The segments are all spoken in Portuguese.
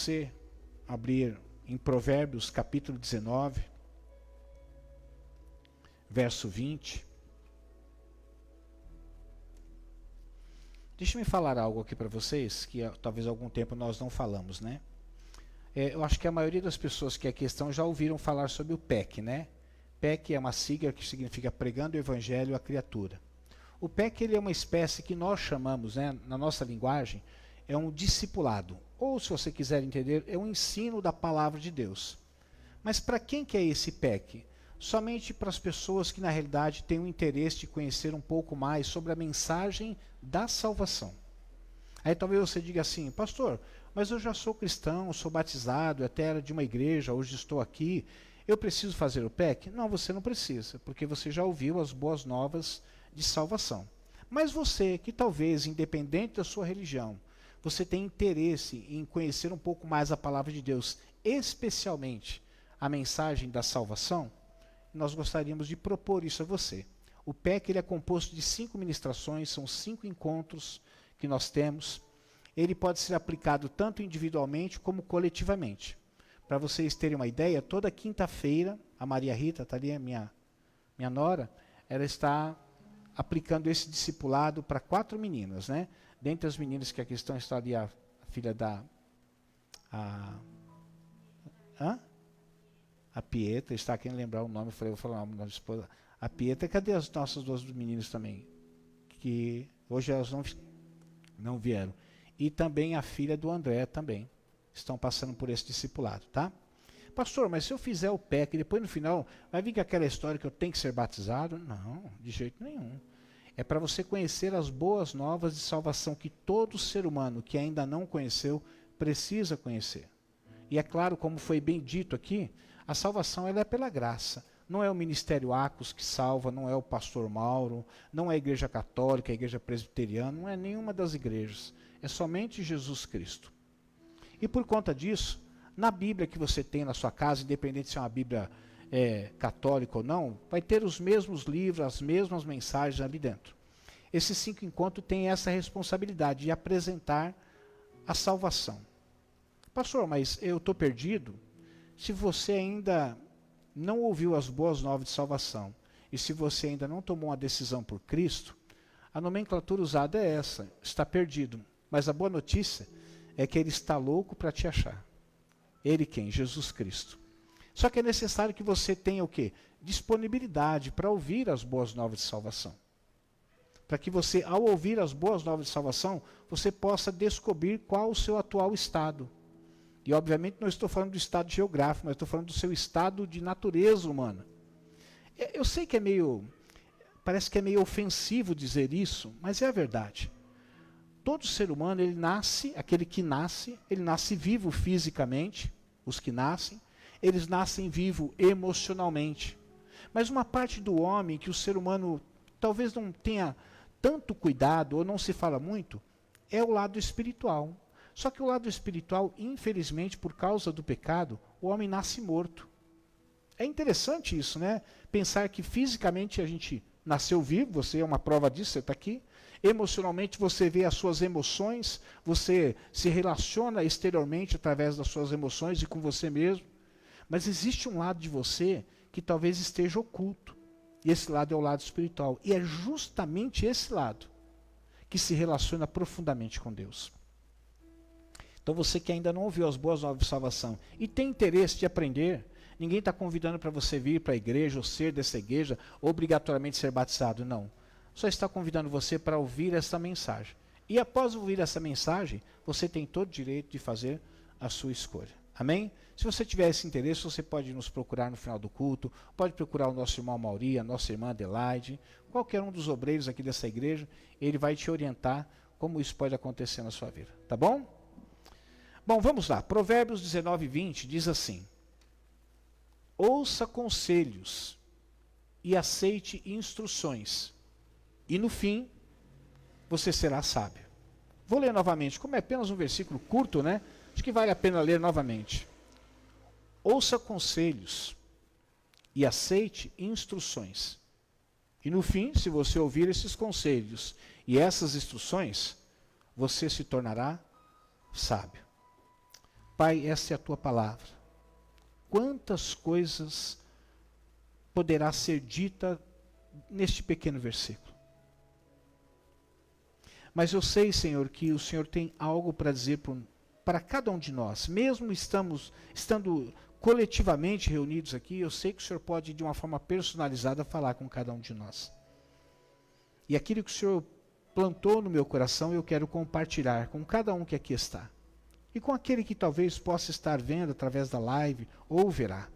você abrir em Provérbios capítulo 19, verso 20. Deixa eu falar algo aqui para vocês, que talvez há algum tempo nós não falamos, né? Eu acho que a maioria das pessoas que aqui estão já ouviram falar sobre o PEC, né? PEC é uma sigla que significa Pregando o Evangelho à Criatura. O PEC ele é uma espécie que nós chamamos, né, na nossa linguagem, é um discipulado. Ou, se você quiser entender, é um ensino da palavra de Deus. Mas para quem que é esse PEC? Somente para as pessoas que, na realidade, têm o interesse de conhecer um pouco mais sobre a mensagem da salvação. Aí talvez você diga assim, pastor, mas eu já sou cristão, sou batizado, até era de uma igreja, hoje estou aqui, eu preciso fazer o PEC? Não, você não precisa, porque você já ouviu as boas novas de salvação. Mas você, que talvez, independente da sua religião, você tem interesse em conhecer um pouco mais a palavra de Deus, especialmente a mensagem da salvação, nós gostaríamos de propor isso a você. O PEC ele é composto de 5 ministrações, são 5 encontros que nós temos. Ele pode ser aplicado tanto individualmente como coletivamente. Para vocês terem uma ideia, toda quinta-feira, a Maria Rita, está ali, a minha nora, ela está aplicando esse discipulado para 4 meninas, né? Dentre as meninas que aqui estão, está ali a filha da... A Pietra, está quem lembrar o nome, eu vou falar o nome da esposa. A Pietra, cadê as nossas 2 meninas também? Que hoje elas não vieram. E também a filha do André também. Estão passando por esse discipulado, tá? Pastor, mas se eu fizer o PEC, depois no final, vai vir com aquela história que eu tenho que ser batizado? Não, de jeito nenhum. É para você conhecer as boas novas de salvação que todo ser humano que ainda não conheceu, precisa conhecer. E é claro, como foi bem dito aqui, a salvação ela é pela graça. Não é o Ministério Acos que salva, não é o pastor Mauro, não é a Igreja Católica, a Igreja Presbiteriana, não é nenhuma das igrejas. É somente Jesus Cristo. E por conta disso, na Bíblia que você tem na sua casa, independente se é uma Bíblia católica ou não, vai ter os mesmos livros, as mesmas mensagens ali dentro. Esses 5 encontros têm essa responsabilidade de apresentar a salvação. Pastor, mas eu estou perdido? Se você ainda não ouviu as boas novas de salvação, e se você ainda não tomou uma decisão por Cristo, a nomenclatura usada é essa, está perdido. Mas a boa notícia é que Ele está louco para te achar. Ele quem? Jesus Cristo. Só que é necessário que você tenha o quê? Disponibilidade para ouvir as boas novas de salvação. Para que você, ao ouvir as boas novas de salvação, você possa descobrir qual o seu atual estado. E obviamente não estou falando do estado geográfico, mas estou falando do seu estado de natureza humana. Eu sei que parece que é meio ofensivo dizer isso, mas é a verdade. Todo ser humano, ele nasce nasce vivo fisicamente, os que nascem, eles nascem vivo emocionalmente. Mas uma parte do homem que o ser humano talvez não tenha tanto cuidado, ou não se fala muito, é o lado espiritual. Só que o lado espiritual, infelizmente, por causa do pecado, o homem nasce morto. É interessante isso, né? Pensar que fisicamente a gente nasceu vivo, você é uma prova disso, você está aqui. Emocionalmente você vê as suas emoções, você se relaciona exteriormente através das suas emoções e com você mesmo. Mas existe um lado de você que talvez esteja oculto. E esse lado é o lado espiritual. E é justamente esse lado que se relaciona profundamente com Deus. Então você que ainda não ouviu as boas novas de salvação e tem interesse de aprender, ninguém está convidando para você vir para a igreja ou ser dessa igreja, obrigatoriamente ser batizado, não. Só está convidando você para ouvir essa mensagem. E após ouvir essa mensagem, você tem todo o direito de fazer a sua escolha. Amém? Se você tiver esse interesse, você pode nos procurar no final do culto, pode procurar o nosso irmão Mauri, a nossa irmã Adelaide, qualquer um dos obreiros aqui dessa igreja, ele vai te orientar como isso pode acontecer na sua vida. Tá bom? Bom, vamos lá. Provérbios 19, 20 diz assim: ouça conselhos e aceite instruções, e no fim você será sábio. Vou ler novamente, como é apenas um versículo curto, né? Acho que vale a pena ler novamente. Ouça conselhos e aceite instruções. E no fim, se você ouvir esses conselhos e essas instruções, você se tornará sábio. Pai, essa é a tua palavra. Quantas coisas poderá ser dita neste pequeno versículo? Mas eu sei, Senhor, que o Senhor tem algo para dizer para cada um de nós. Mesmo estando coletivamente reunidos aqui, eu sei que o Senhor pode, de uma forma personalizada, falar com cada um de nós. E aquilo que o Senhor plantou no meu coração, eu quero compartilhar com cada um que aqui está. E com aquele que talvez possa estar vendo através da live ou verá.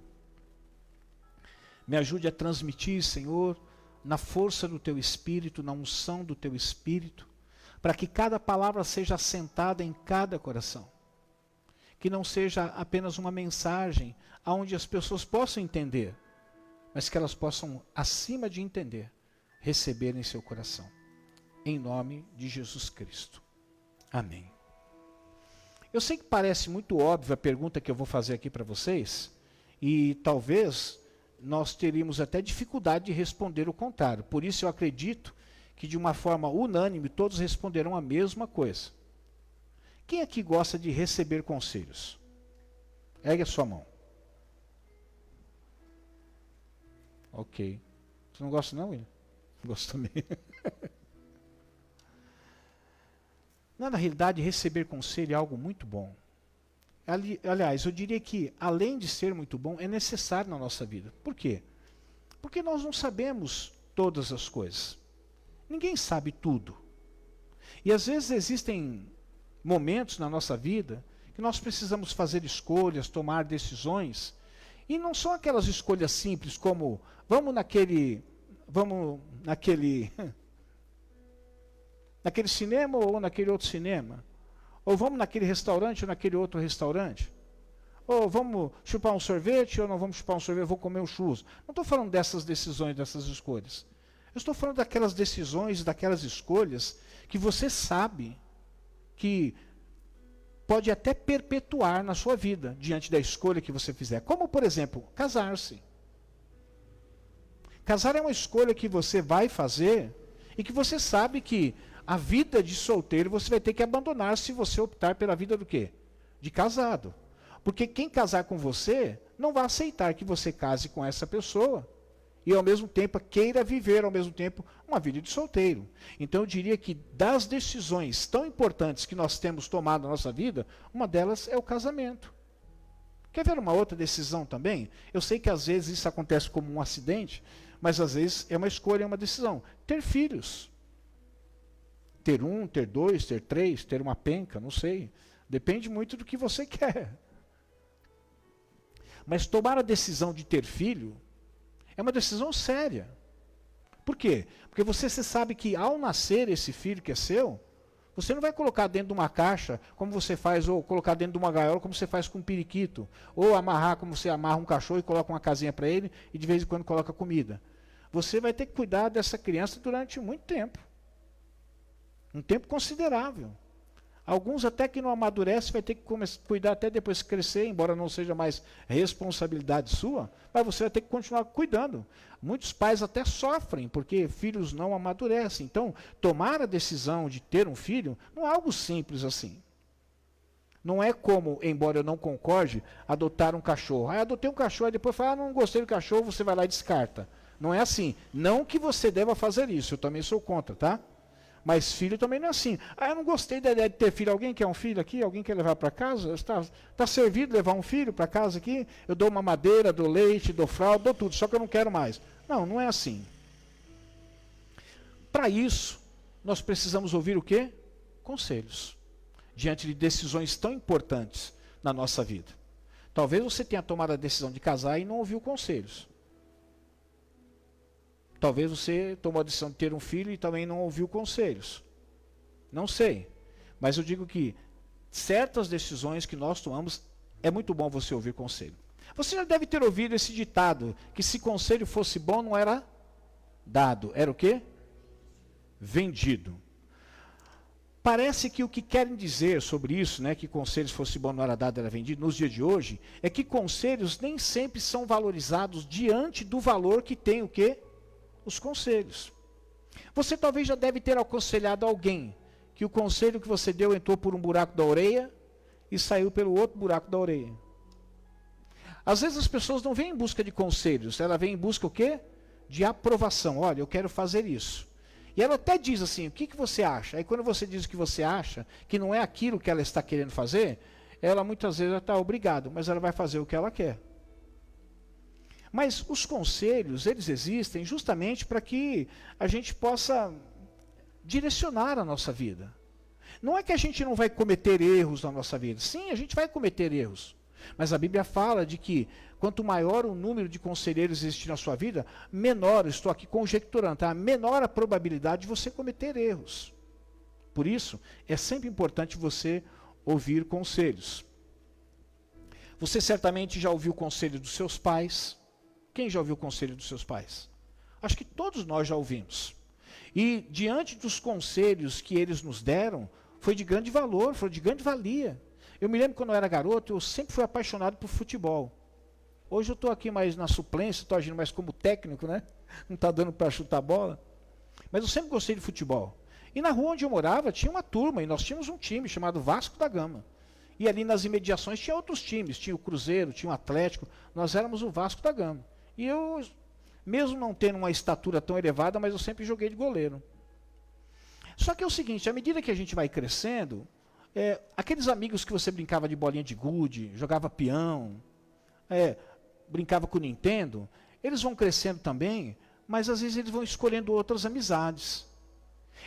Me ajude a transmitir, Senhor, na força do Teu Espírito, na unção do Teu Espírito, para que cada palavra seja assentada em cada coração. Que não seja apenas uma mensagem onde as pessoas possam entender, mas que elas possam, acima de entender, receber em seu coração. Em nome de Jesus Cristo. Amém. Eu sei que parece muito óbvio a pergunta que eu vou fazer aqui para vocês, e talvez nós teríamos até dificuldade de responder o contrário. Por isso eu acredito que de uma forma unânime todos responderão a mesma coisa. Quem aqui gosta de receber conselhos? Ergue a sua mão. Ok. Você não gosta não, William? Gosto também. Na realidade, receber conselho é algo muito bom. Aliás, eu diria que, além de ser muito bom, é necessário na nossa vida. Por quê? Porque nós não sabemos todas as coisas. Ninguém sabe tudo. E às vezes existem momentos na nossa vida que nós precisamos fazer escolhas, tomar decisões, e não são aquelas escolhas simples como vamos naquele cinema ou naquele outro cinema, ou vamos naquele restaurante ou naquele outro restaurante, ou vamos chupar um sorvete ou não vamos chupar um sorvete, vou comer um churros. Não estou falando dessas decisões, dessas escolhas. Eu estou falando daquelas decisões, daquelas escolhas que você sabe que pode até perpetuar na sua vida, diante da escolha que você fizer. Como, por exemplo, casar-se. Casar é uma escolha que você vai fazer e que você sabe que a vida de solteiro você vai ter que abandonar se você optar pela vida do quê? De casado. Porque quem casar com você não vai aceitar que você case com essa pessoa e ao mesmo tempo queira viver ao mesmo tempo uma vida de solteiro. Então eu diria que das decisões tão importantes que nós temos tomado na nossa vida, uma delas é o casamento. Quer ver uma outra decisão também? Eu sei que às vezes isso acontece como um acidente, mas às vezes é uma escolha, é uma decisão. Ter filhos. Ter um, ter dois, ter três, ter uma penca, não sei. Depende muito do que você quer. Mas tomar a decisão de ter filho é uma decisão séria. Por quê? Porque você sabe que ao nascer esse filho que é seu, você não vai colocar dentro de uma caixa, como você faz, ou colocar dentro de uma gaiola, como você faz com um periquito. Ou amarrar, como você amarra um cachorro e coloca uma casinha para ele, e de vez em quando coloca comida. Você vai ter que cuidar dessa criança durante muito tempo. Um tempo considerável. Alguns até que não amadurecem, vai ter que cuidar até depois crescer, embora não seja mais responsabilidade sua, mas você vai ter que continuar cuidando. Muitos pais até sofrem, porque filhos não amadurecem. Então, tomar a decisão de ter um filho não é algo simples assim. Não é como, embora eu não concorde, adotar um cachorro. Aí adotei um cachorro, e depois fala, não gostei do cachorro, você vai lá e descarta. Não é assim. Não que você deva fazer isso, eu também sou contra, tá? Mas filho também não é assim. Eu não gostei da ideia de ter filho. Alguém quer um filho aqui? Alguém quer levar para casa? Está servido levar um filho para casa aqui? Eu dou uma madeira, dou leite, dou fralda, dou tudo, só que eu não quero mais. Não, não é assim. Para isso, nós precisamos ouvir o quê? Conselhos. Diante de decisões tão importantes na nossa vida. Talvez você tenha tomado a decisão de casar e não ouviu conselhos. Talvez você tomou a decisão de ter um filho e também não ouviu conselhos. Não sei. Mas eu digo que certas decisões que nós tomamos, é muito bom você ouvir conselho. Você já deve ter ouvido esse ditado, que se conselho fosse bom não era dado. Era o quê? Vendido. Parece que o que querem dizer sobre isso, né, que conselhos fosse bom não era dado, era vendido, nos dias de hoje, é que conselhos nem sempre são valorizados diante do valor que tem o quê? Os conselhos. Você talvez já deve ter aconselhado alguém que o conselho que você deu entrou por um buraco da orelha e saiu pelo outro buraco da orelha. Às vezes as pessoas não vêm em busca de conselhos, ela vem em busca o quê? De aprovação. Olha, eu quero fazer isso. E ela até diz assim, o que você acha? Aí quando você diz o que você acha, que não é aquilo que ela está querendo fazer, ela muitas vezes está obrigada, mas ela vai fazer o que ela quer. Mas os conselhos, eles existem justamente para que a gente possa direcionar a nossa vida. Não é que a gente não vai cometer erros na nossa vida. Sim, a gente vai cometer erros. Mas a Bíblia fala de que quanto maior o número de conselheiros existir na sua vida, menor, estou aqui conjecturando, tá? Menor a probabilidade de você cometer erros. Por isso, é sempre importante você ouvir conselhos. Você certamente já ouviu o conselho dos seus pais. Quem já ouviu o conselho dos seus pais? Acho que todos nós já ouvimos. E diante dos conselhos que eles nos deram, foi de grande valor, foi de grande valia. Eu me lembro quando eu era garoto, eu sempre fui apaixonado por futebol. Hoje eu estou aqui mais na suplência, estou agindo mais como técnico, né? Não está dando para chutar bola. Mas eu sempre gostei de futebol. E na rua onde eu morava tinha uma turma, e nós tínhamos um time chamado Vasco da Gama. E ali nas imediações tinha outros times, tinha o Cruzeiro, tinha o Atlético, nós éramos o Vasco da Gama. E eu, mesmo não tendo uma estatura tão elevada, mas eu sempre joguei de goleiro. Só que é o seguinte, à medida que a gente vai crescendo, aqueles amigos que você brincava de bolinha de gude, jogava peão, brincava com o Nintendo, eles vão crescendo também, mas às vezes eles vão escolhendo outras amizades.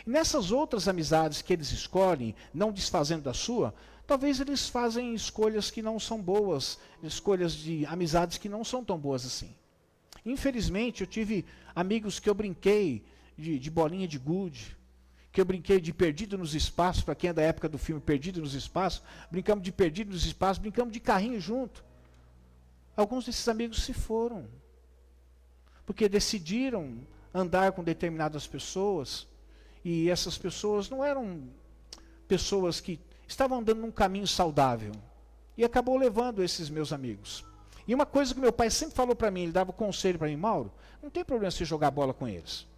E nessas outras amizades que eles escolhem, não desfazendo da sua, talvez eles fazem escolhas que não são boas, escolhas de amizades que não são tão boas assim. Infelizmente, eu tive amigos que eu brinquei de bolinha de gude, que eu brinquei de Perdido nos Espaços, para quem é da época do filme Perdido nos Espaços, brincamos de Perdido nos Espaços, brincamos de carrinho junto. Alguns desses amigos se foram, porque decidiram andar com determinadas pessoas, e essas pessoas não eram pessoas que estavam andando num caminho saudável, e acabou levando esses meus amigos. E uma coisa que meu pai sempre falou para mim, ele dava conselho para mim, Mauro, não tem problema você jogar bola com eles.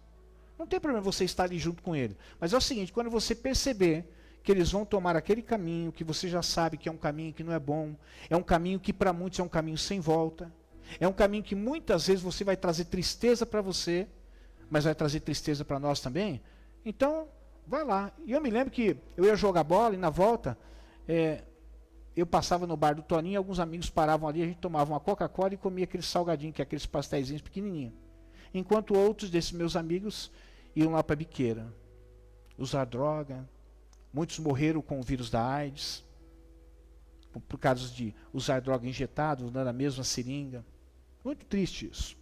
Não tem problema você estar ali junto com ele. Mas é o seguinte, quando você perceber que eles vão tomar aquele caminho, que você já sabe que é um caminho que não é bom, é um caminho que para muitos é um caminho sem volta, é um caminho que muitas vezes você vai trazer tristeza para você, mas vai trazer tristeza para nós também, então vai lá. E eu me lembro que eu ia jogar bola e na volta, eu passava no bar do Toninho, alguns amigos paravam ali, a gente tomava uma Coca-Cola e comia aqueles salgadinhos, que é aqueles pastéisinhos pequenininhos. Enquanto outros desses meus amigos iam lá para a biqueira, usar droga. Muitos morreram com o vírus da AIDS, por causa de usar droga injetada, usando a mesma seringa. Muito triste isso.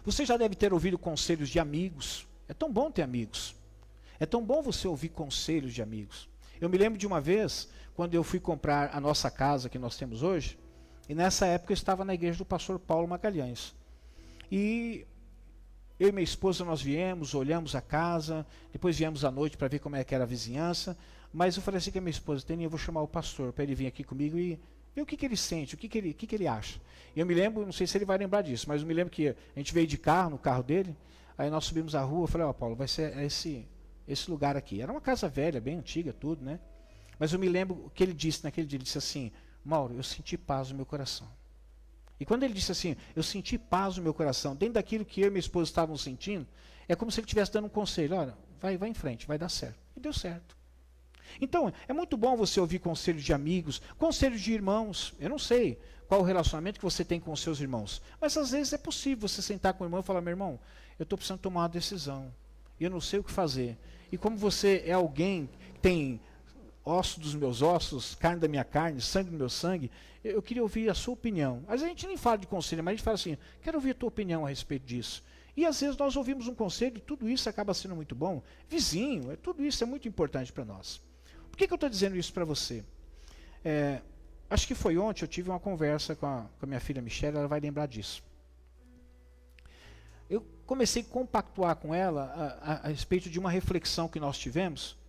Você já deve ter ouvido conselhos de amigos. É tão bom ter amigos. É tão bom você ouvir conselhos de amigos. Eu me lembro de uma vez, quando eu fui comprar a nossa casa que nós temos hoje, e nessa época eu estava na igreja do pastor Paulo Magalhães. E eu e minha esposa nós viemos, olhamos a casa, depois viemos à noite para ver como é que era a vizinhança, mas eu falei assim com a minha esposa, Tênia, eu vou chamar o pastor para ele vir aqui comigo e ver o que ele sente, o que ele acha. E eu me lembro, não sei se ele vai lembrar disso, mas eu me lembro que a gente veio de carro, no carro dele, aí nós subimos a rua, eu falei, Paulo, vai ser esse lugar aqui. Era uma casa velha, bem antiga, tudo, né? Mas eu me lembro o que ele disse naquele dia, ele disse assim, Mauro, eu senti paz no meu coração. E quando ele disse assim, eu senti paz no meu coração, dentro daquilo que eu e minha esposa estavam sentindo, é como se ele estivesse dando um conselho, olha, vai em frente, vai dar certo. E deu certo. Então, é muito bom você ouvir conselhos de amigos, conselhos de irmãos. Eu não sei qual o relacionamento que você tem com os seus irmãos, mas às vezes é possível você sentar com o irmão e falar, meu irmão, eu estou precisando tomar uma decisão, e eu não sei o que fazer. E como você é alguém que tem osso dos meus ossos, carne da minha carne, sangue do meu sangue, eu queria ouvir a sua opinião. Às vezes a gente nem fala de conselho, mas a gente fala assim, quero ouvir a tua opinião a respeito disso. E às vezes nós ouvimos um conselho e tudo isso acaba sendo muito bom. Vizinho, tudo isso é muito importante para nós. Por que eu estou dizendo isso para você? Acho que foi ontem, eu tive uma conversa com a minha filha Michelle, ela vai lembrar disso. Eu comecei a compactuar com ela a respeito de uma reflexão que nós tivemos,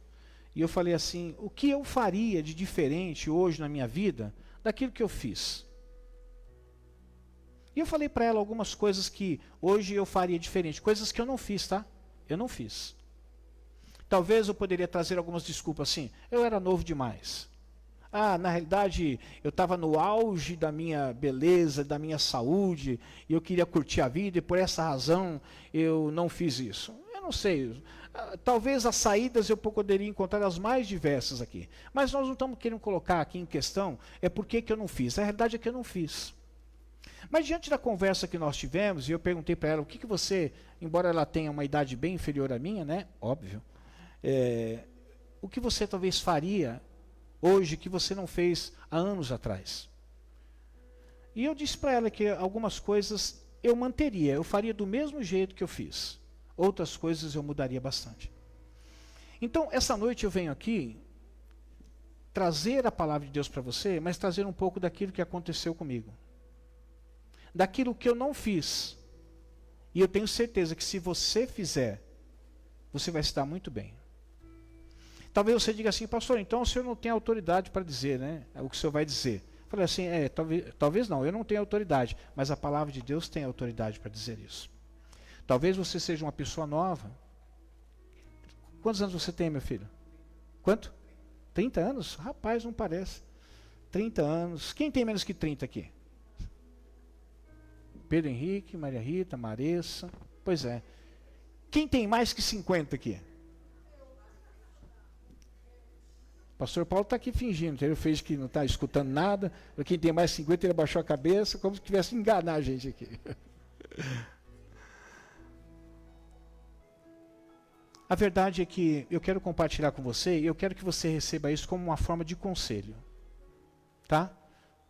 e eu falei assim, o que eu faria de diferente hoje na minha vida daquilo que eu fiz? E eu falei para ela algumas coisas que hoje eu faria diferente, coisas que eu não fiz, tá? Eu não fiz. Talvez eu poderia trazer algumas desculpas assim, eu era novo demais. na realidade, eu estava no auge da minha beleza, da minha saúde, e eu queria curtir a vida, e por essa razão eu não fiz isso. Eu não sei. Talvez as saídas eu poderia encontrar as mais diversas aqui. Mas nós não estamos querendo colocar aqui em questão por que eu não fiz. A realidade é que eu não fiz. Mas diante da conversa que nós tivemos, e eu perguntei para ela o que você, embora ela tenha uma idade bem inferior à minha, né? Óbvio. O que você talvez faria hoje que você não fez há anos atrás? E eu disse para ela que algumas coisas eu manteria, eu faria do mesmo jeito que eu fiz. Outras coisas eu mudaria bastante. Então, essa noite eu venho aqui trazer a palavra de Deus para você, mas trazer um pouco daquilo que aconteceu comigo. Daquilo que eu não fiz. E eu tenho certeza que se você fizer, você vai se dar muito bem. Talvez você diga assim, pastor, então o senhor não tem autoridade para dizer, né? O que o senhor vai dizer. Eu falei assim, talvez não, eu não tenho autoridade, mas a palavra de Deus tem autoridade para dizer isso. Talvez você seja uma pessoa nova. Quantos anos você tem, meu filho? Quanto? 30 anos? Rapaz, não parece. 30 anos. Quem tem menos que 30 aqui? Pedro Henrique, Maria Rita, Maressa. Pois é. Quem tem mais que 50 aqui? O pastor Paulo está aqui fingindo. Ele fez que não está escutando nada. Quem tem mais de 50, ele abaixou a cabeça, como se quisesse enganar a gente aqui. A verdade é que eu quero compartilhar com você, e eu quero que você receba isso como uma forma de conselho. Tá?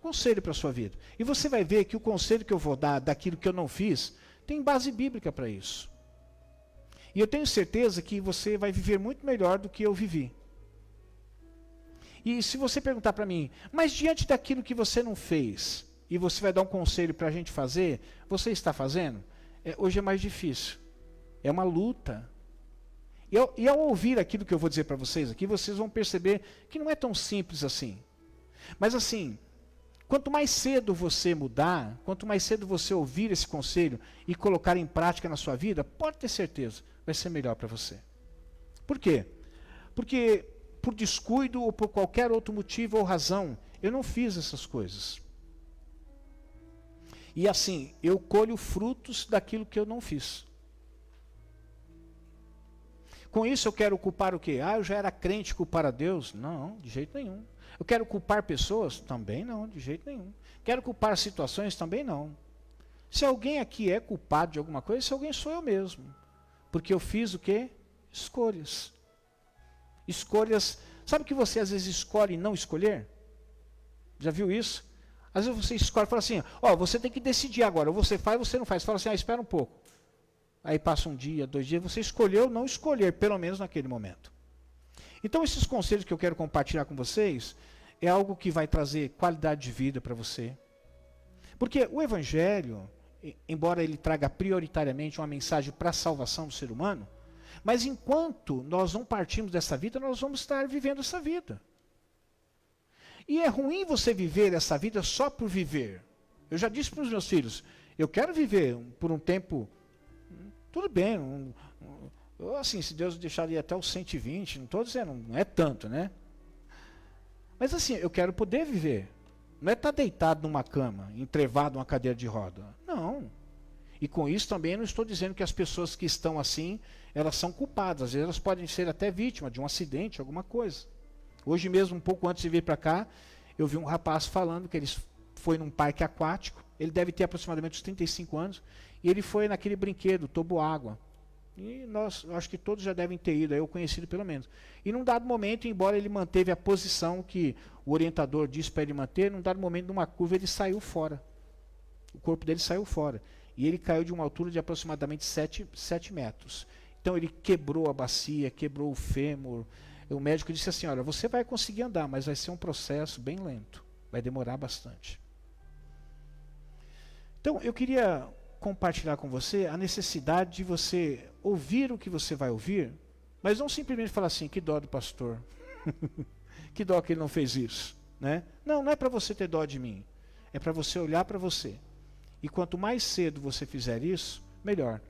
Conselho para a sua vida. E você vai ver que o conselho que eu vou dar daquilo que eu não fiz, tem base bíblica para isso. E eu tenho certeza que você vai viver muito melhor do que eu vivi. E se você perguntar para mim, mas diante daquilo que você não fez, e você vai dar um conselho para a gente fazer, você está fazendo? Hoje é mais difícil. É uma luta. E ao ouvir aquilo que eu vou dizer para vocês aqui, vocês vão perceber que não é tão simples assim. Mas assim, quanto mais cedo você mudar, quanto mais cedo você ouvir esse conselho e colocar em prática na sua vida, pode ter certeza, vai ser melhor para você. Por quê? Porque por descuido ou por qualquer outro motivo ou razão, eu não fiz essas coisas. E assim, eu colho frutos daquilo que eu não fiz. Com isso eu quero culpar o quê? Eu já era crente, culpar a Deus? Não, de jeito nenhum. Eu quero culpar pessoas? Também não, de jeito nenhum. Quero culpar situações? Também não. Se alguém aqui é culpado de alguma coisa, esse alguém sou eu mesmo. Porque eu fiz o quê? Escolhas. Escolhas. Sabe que você às vezes escolhe não escolher? Já viu isso? Às vezes você escolhe e fala assim, você tem que decidir agora. Ou você faz ou você não faz. Fala assim, espera um pouco. Aí passa um dia, 2 dias, você escolheu não escolher, pelo menos naquele momento. Então esses conselhos que eu quero compartilhar com vocês, é algo que vai trazer qualidade de vida para você. Porque o Evangelho, embora ele traga prioritariamente uma mensagem para a salvação do ser humano, mas enquanto nós não partimos dessa vida, nós vamos estar vivendo essa vida. E é ruim você viver essa vida só por viver. Eu já disse para os meus filhos, eu quero viver por um tempo... Tudo bem, assim, se Deus deixaria até os 120, não estou dizendo, não é tanto, né? Mas assim, eu quero poder viver. Não é estar deitado numa cama, entrevado numa cadeira de roda. Não. E com isso também eu não estou dizendo que as pessoas que estão assim, elas são culpadas. Às vezes elas podem ser até vítimas de um acidente, alguma coisa. Hoje mesmo, um pouco antes de vir para cá, eu vi um rapaz falando que ele foi num parque aquático. Ele deve ter aproximadamente uns 35 anos. E ele foi naquele brinquedo, toboágua. E nós, acho que todos já devem ter ido, eu conhecido pelo menos. E num dado momento, embora ele manteve a posição que o orientador disse para ele manter, num dado momento, numa curva, ele saiu fora. O corpo dele saiu fora. E ele caiu de uma altura de aproximadamente 7 metros. Então ele quebrou a bacia, quebrou o fêmur. O médico disse assim, olha, você vai conseguir andar, mas vai ser um processo bem lento. Vai demorar bastante. Então, eu queria compartilhar com você a necessidade de você ouvir o que você vai ouvir, mas não simplesmente falar assim, que dó do pastor. Que dó que ele não fez isso. Né? Não é para você ter dó de mim. É para você olhar para você. E quanto mais cedo você fizer isso, melhor.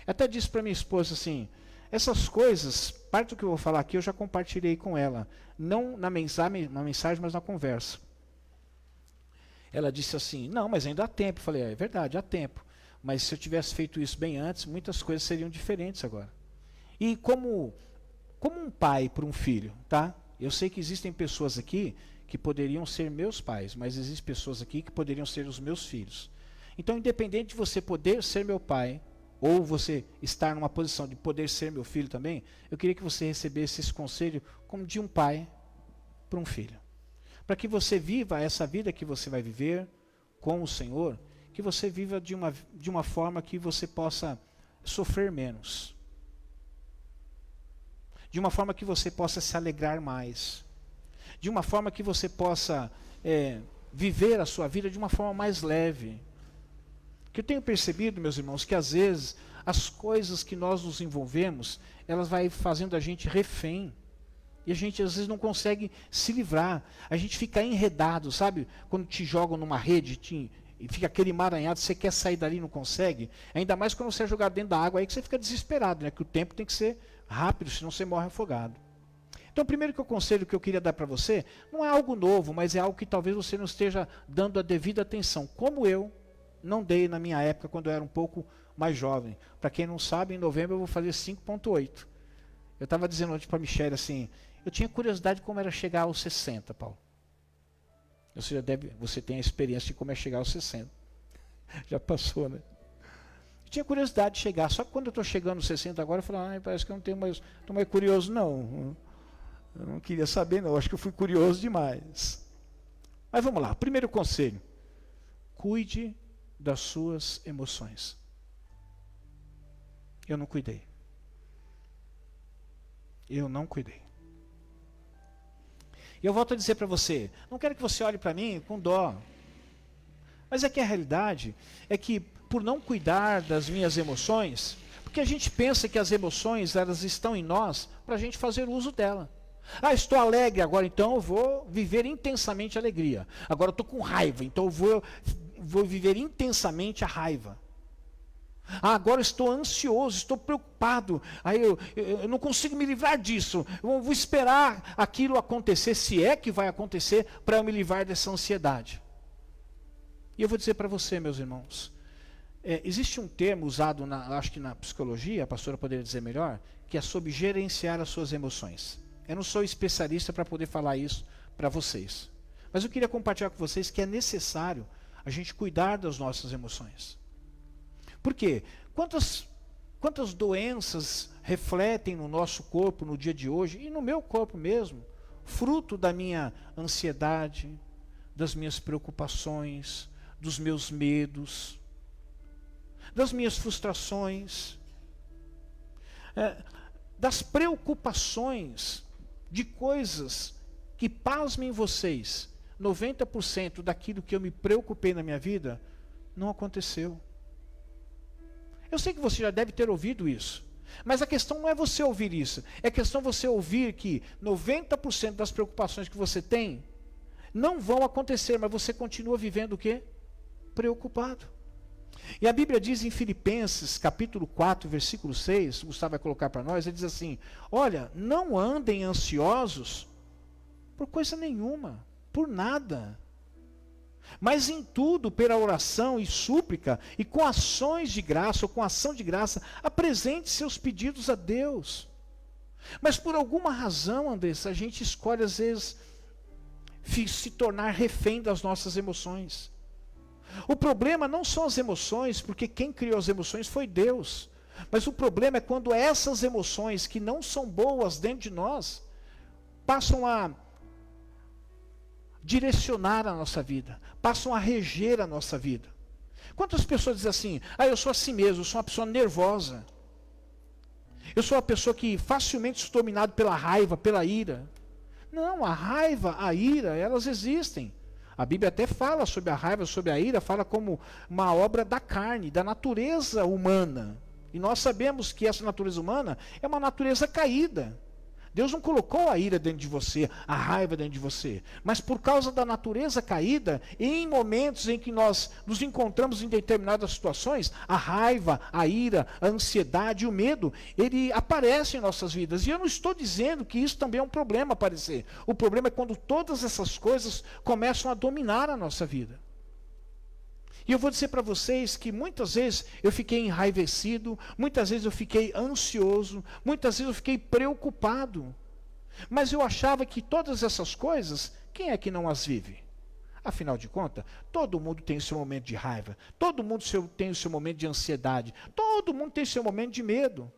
Até disse para minha esposa assim, essas coisas, parte do que eu vou falar aqui eu já compartilhei com ela, não na mensagem, mas na conversa. Ela disse assim, não, mas ainda há tempo. Eu falei, é verdade, há tempo. Mas se eu tivesse feito isso bem antes, muitas coisas seriam diferentes agora. E como um pai para um filho, tá? Eu sei que existem pessoas aqui que poderiam ser meus pais, mas existem pessoas aqui que poderiam ser os meus filhos. Então, independente de você poder ser meu pai, ou você estar numa posição de poder ser meu filho também, eu queria que você recebesse esse conselho como de um pai para um filho. Para que você viva essa vida que você vai viver com o Senhor, que você viva de uma forma que você possa sofrer menos. De uma forma que você possa se alegrar mais. De uma forma que você possa viver a sua vida de uma forma mais leve. Que eu tenho percebido, meus irmãos, que às vezes as coisas que nós nos envolvemos, elas vão fazendo a gente refém. E a gente às vezes não consegue se livrar. A gente fica enredado, sabe? Quando te jogam numa rede e fica aquele emaranhado, você quer sair dali e não consegue. Ainda mais quando você é jogado dentro da água, aí que você fica desesperado, né? Que o tempo tem que ser rápido, senão você morre afogado. Então, o primeiro conselho que eu queria dar para você, não é algo novo, mas é algo que talvez você não esteja dando a devida atenção. Como eu não dei na minha época, quando eu era um pouco mais jovem. Para quem não sabe, em novembro eu vou fazer 5.8. Eu estava dizendo ontem para a Michelle assim, eu tinha curiosidade de como era chegar aos 60, Paulo. Você tem a experiência de como é chegar aos 60. Já passou, né? Eu tinha curiosidade de chegar, só que quando eu estou chegando aos 60 agora, eu falo, parece que eu não tenho mais, estou mais curioso, não. Eu não queria saber, não. Acho que eu fui curioso demais. Mas vamos lá. Primeiro conselho. Cuide das suas emoções. Eu não cuidei. Eu não cuidei. E eu volto a dizer para você, não quero que você olhe para mim com dó. Mas é que a realidade é que, por não cuidar das minhas emoções, porque a gente pensa que as emoções, elas estão em nós para a gente fazer uso dela. Estou alegre agora, então eu vou viver intensamente a alegria. Agora eu estou com raiva, então eu vou viver intensamente a raiva. Agora estou ansioso, estou preocupado. Eu não consigo me livrar disso. Eu vou esperar aquilo acontecer, se é que vai acontecer, para eu me livrar dessa ansiedade. E eu vou dizer para você, meus irmãos, existe um termo usado, acho que na psicologia, a pastora poderia dizer melhor, que é sobre gerenciar as suas emoções. Eu não sou especialista para poder falar isso para vocês. Mas eu queria compartilhar com vocês que é necessário a gente cuidar das nossas emoções. Por quê? Quantas doenças refletem no nosso corpo no dia de hoje, e no meu corpo mesmo, fruto da minha ansiedade, das minhas preocupações, dos meus medos, das minhas frustrações, das preocupações de coisas que, pasmem vocês, 90% daquilo que eu me preocupei na minha vida não aconteceu. Eu sei que você já deve ter ouvido isso, mas a questão não é você ouvir isso, é questão você ouvir que 90% das preocupações que você tem não vão acontecer, mas você continua vivendo o quê? Preocupado. E a Bíblia diz em Filipenses, capítulo 4, versículo 6, o Gustavo vai colocar para nós, ele diz assim, olha, não andem ansiosos por coisa nenhuma, por nada. Mas em tudo, pela oração e súplica, e com ações de graça, ou com ação de graça, apresente seus pedidos a Deus. Mas por alguma razão, Andressa, a gente escolhe às vezes se tornar refém das nossas emoções. O problema não são as emoções, porque quem criou as emoções foi Deus. Mas o problema é quando essas emoções que não são boas dentro de nós, passam a direcionar a nossa vida, passam a reger a nossa vida. Quantas pessoas dizem assim, eu sou assim mesmo, eu sou uma pessoa nervosa. Eu sou uma pessoa que facilmente sou dominado pela raiva, pela ira. Não, a raiva, a ira, elas existem. A Bíblia até fala sobre a raiva, sobre a ira, fala como uma obra da carne, da natureza humana. E nós sabemos que essa natureza humana é uma natureza caída. Deus não colocou a ira dentro de você, a raiva dentro de você. Mas por causa da natureza caída, em momentos em que nós nos encontramos em determinadas situações, a raiva, a ira, a ansiedade, o medo, ele aparece em nossas vidas. E eu não estou dizendo que isso também é um problema aparecer. O problema é quando todas essas coisas começam a dominar a nossa vida. E eu vou dizer para vocês que muitas vezes eu fiquei enraivecido, muitas vezes eu fiquei ansioso, muitas vezes eu fiquei preocupado. Mas eu achava que todas essas coisas, quem é que não as vive? Afinal de contas, todo mundo tem o seu momento de raiva, todo mundo tem o seu momento de ansiedade, todo mundo tem o seu momento de medo.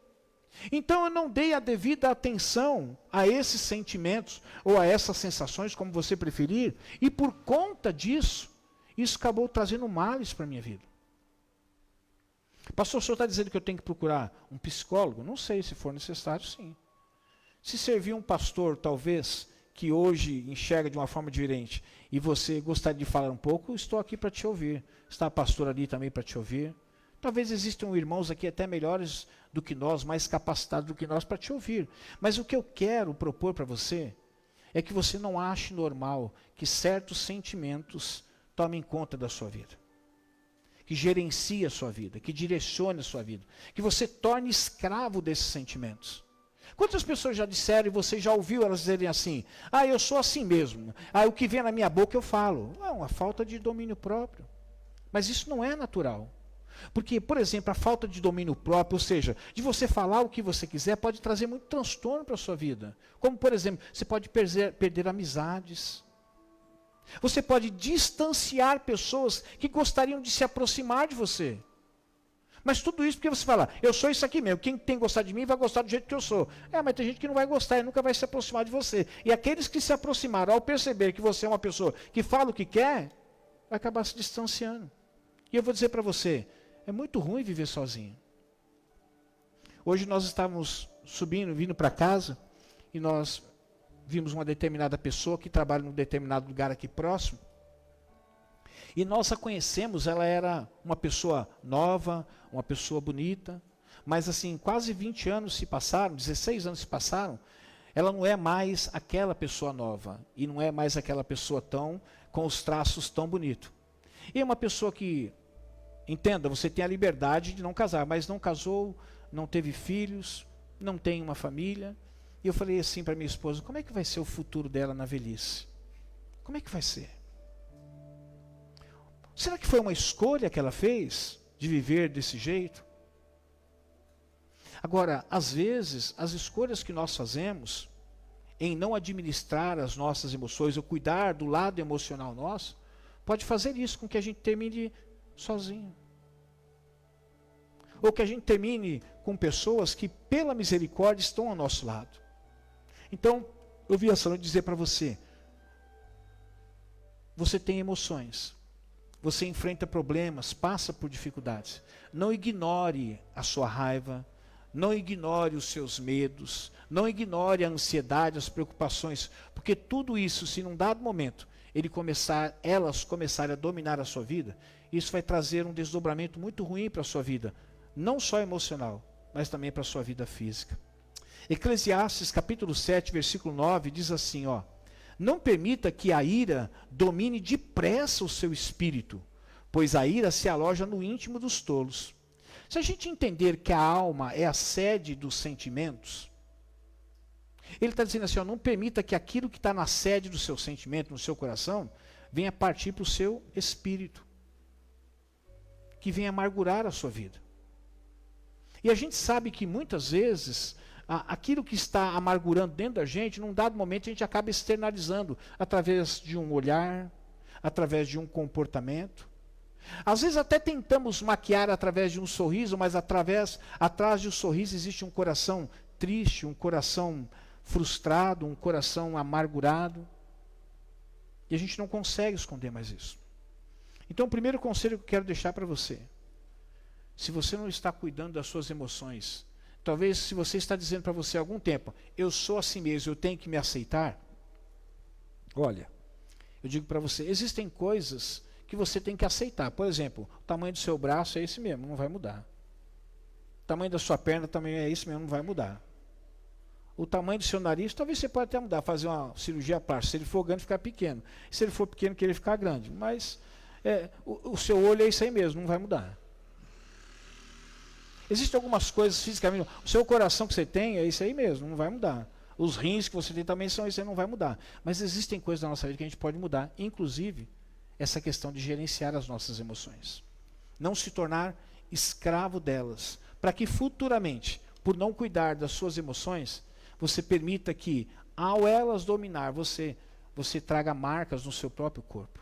Então eu não dei a devida atenção a esses sentimentos, ou a essas sensações, como você preferir, e por conta disso, isso acabou trazendo males para a minha vida. Pastor, o senhor está dizendo que eu tenho que procurar um psicólogo? Não sei, se for necessário, sim. Se servir um pastor, talvez, que hoje enxerga de uma forma diferente, e você gostaria de falar um pouco, estou aqui para te ouvir. Está a pastora ali também para te ouvir. Talvez existam irmãos aqui até melhores do que nós, mais capacitados do que nós para te ouvir. Mas o que eu quero propor para você é que você não ache normal que certos sentimentos tomem conta da sua vida, que gerencie a sua vida, que direcione a sua vida, que você torne escravo desses sentimentos. Quantas pessoas já disseram e você já ouviu elas dizerem assim: ah, eu sou assim mesmo, ah, o que vem na minha boca eu falo. É uma falta de domínio próprio. Mas isso não é natural. Porque, por exemplo, a falta de domínio próprio, ou seja, de você falar o que você quiser, pode trazer muito transtorno para a sua vida. Como, por exemplo, você pode perder amizades. Você pode distanciar pessoas que gostariam de se aproximar de você. Mas tudo isso porque você fala: eu sou isso aqui mesmo, quem tem que gostar de mim vai gostar do jeito que eu sou. Mas tem gente que não vai gostar e nunca vai se aproximar de você. E aqueles que se aproximaram, ao perceber que você é uma pessoa que fala o que quer, vai acabar se distanciando. E eu vou dizer para você, é muito ruim viver sozinho. Hoje nós estávamos vindo para casa, e nós vimos uma determinada pessoa que trabalha num determinado lugar aqui próximo, e nós a conhecemos. Ela era uma pessoa nova, uma pessoa bonita, mas assim, quase 20 anos se passaram, 16 anos se passaram, ela não é mais aquela pessoa nova, e não é mais aquela pessoa com os traços tão bonitos. E é uma pessoa que, entenda, você tem a liberdade de não casar, mas não casou, não teve filhos, não tem uma família. E eu falei assim para minha esposa: como é que vai ser o futuro dela na velhice? Como é que vai ser? Será que foi uma escolha que ela fez de viver desse jeito? Agora, às vezes, as escolhas que nós fazemos em não administrar as nossas emoções ou cuidar do lado emocional nosso, pode fazer isso com que a gente termine sozinho. Ou que a gente termine com pessoas que, pela misericórdia, estão ao nosso lado. Então, eu vi essa noite dizer para você: você tem emoções, você enfrenta problemas, passa por dificuldades. Não ignore a sua raiva, não ignore os seus medos, não ignore a ansiedade, as preocupações, porque tudo isso, se num dado momento elas começarem a dominar a sua vida, isso vai trazer um desdobramento muito ruim para a sua vida, não só emocional, mas também para a sua vida física. Eclesiastes capítulo 7, versículo 9, diz assim, não permita que a ira domine depressa o seu espírito, pois a ira se aloja no íntimo dos tolos. Se a gente entender que a alma é a sede dos sentimentos, ele está dizendo assim, não permita que aquilo que está na sede do seu sentimento, no seu coração, venha partir para o seu espírito, que venha amargurar a sua vida. E a gente sabe que muitas vezes aquilo que está amargurando dentro da gente, num dado momento a gente acaba externalizando através de um olhar, através de um comportamento. Às vezes até tentamos maquiar através de um sorriso, mas atrás de um sorriso existe um coração triste, um coração frustrado, um coração amargurado. E a gente não consegue esconder mais isso. Então o primeiro conselho que eu quero deixar para você: se você não está cuidando das suas emoções, talvez se você está dizendo para você há algum tempo, eu sou assim mesmo, eu tenho que me aceitar. Olha, eu digo para você, existem coisas que você tem que aceitar. Por exemplo, o tamanho do seu braço é esse mesmo, não vai mudar. O tamanho da sua perna também é esse mesmo, não vai mudar. o tamanho do seu nariz, talvez você pode até mudar, fazer uma cirurgia plástica. Se ele for grande, ficar pequeno. Se ele for pequeno, querer ficar grande. Mas o seu olho é isso aí mesmo, não vai mudar. Existem algumas coisas fisicamente. O seu coração que você tem é isso aí mesmo, não vai mudar. Os rins que você tem também são isso aí, não vai mudar. Mas existem coisas na nossa vida que a gente pode mudar, inclusive essa questão de gerenciar as nossas emoções. Não se tornar escravo delas, para que futuramente, por não cuidar das suas emoções, você permita que, ao elas dominar você traga marcas no seu próprio corpo.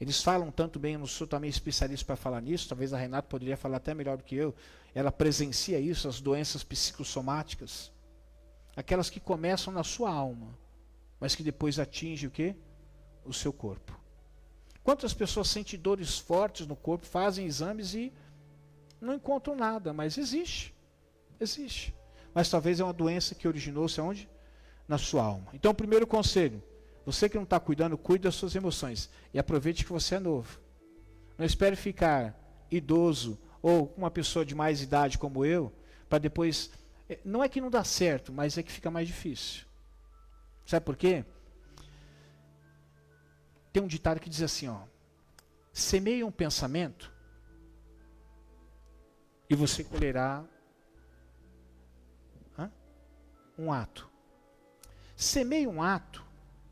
Eles falam tanto bem, eu não sou também especialista para falar nisso, talvez a Renata poderia falar até melhor do que eu, ela presencia isso, as doenças psicossomáticas, aquelas que começam na sua alma, mas que depois atingem o quê? O seu corpo. Quantas pessoas sentem dores fortes no corpo, fazem exames e não encontram nada, mas existe. Existe. Mas talvez é uma doença que originou-se aonde? Na sua alma. Então, o primeiro conselho, você que não está cuidando, cuide das suas emoções. E aproveite que você é novo. Não espere ficar idoso ou uma pessoa de mais idade como eu, para depois... Não é que não dá certo, mas é que fica mais difícil. Sabe por quê? Tem um ditado que diz assim, ó, semeie um pensamento e você colherá um ato. Semeie um ato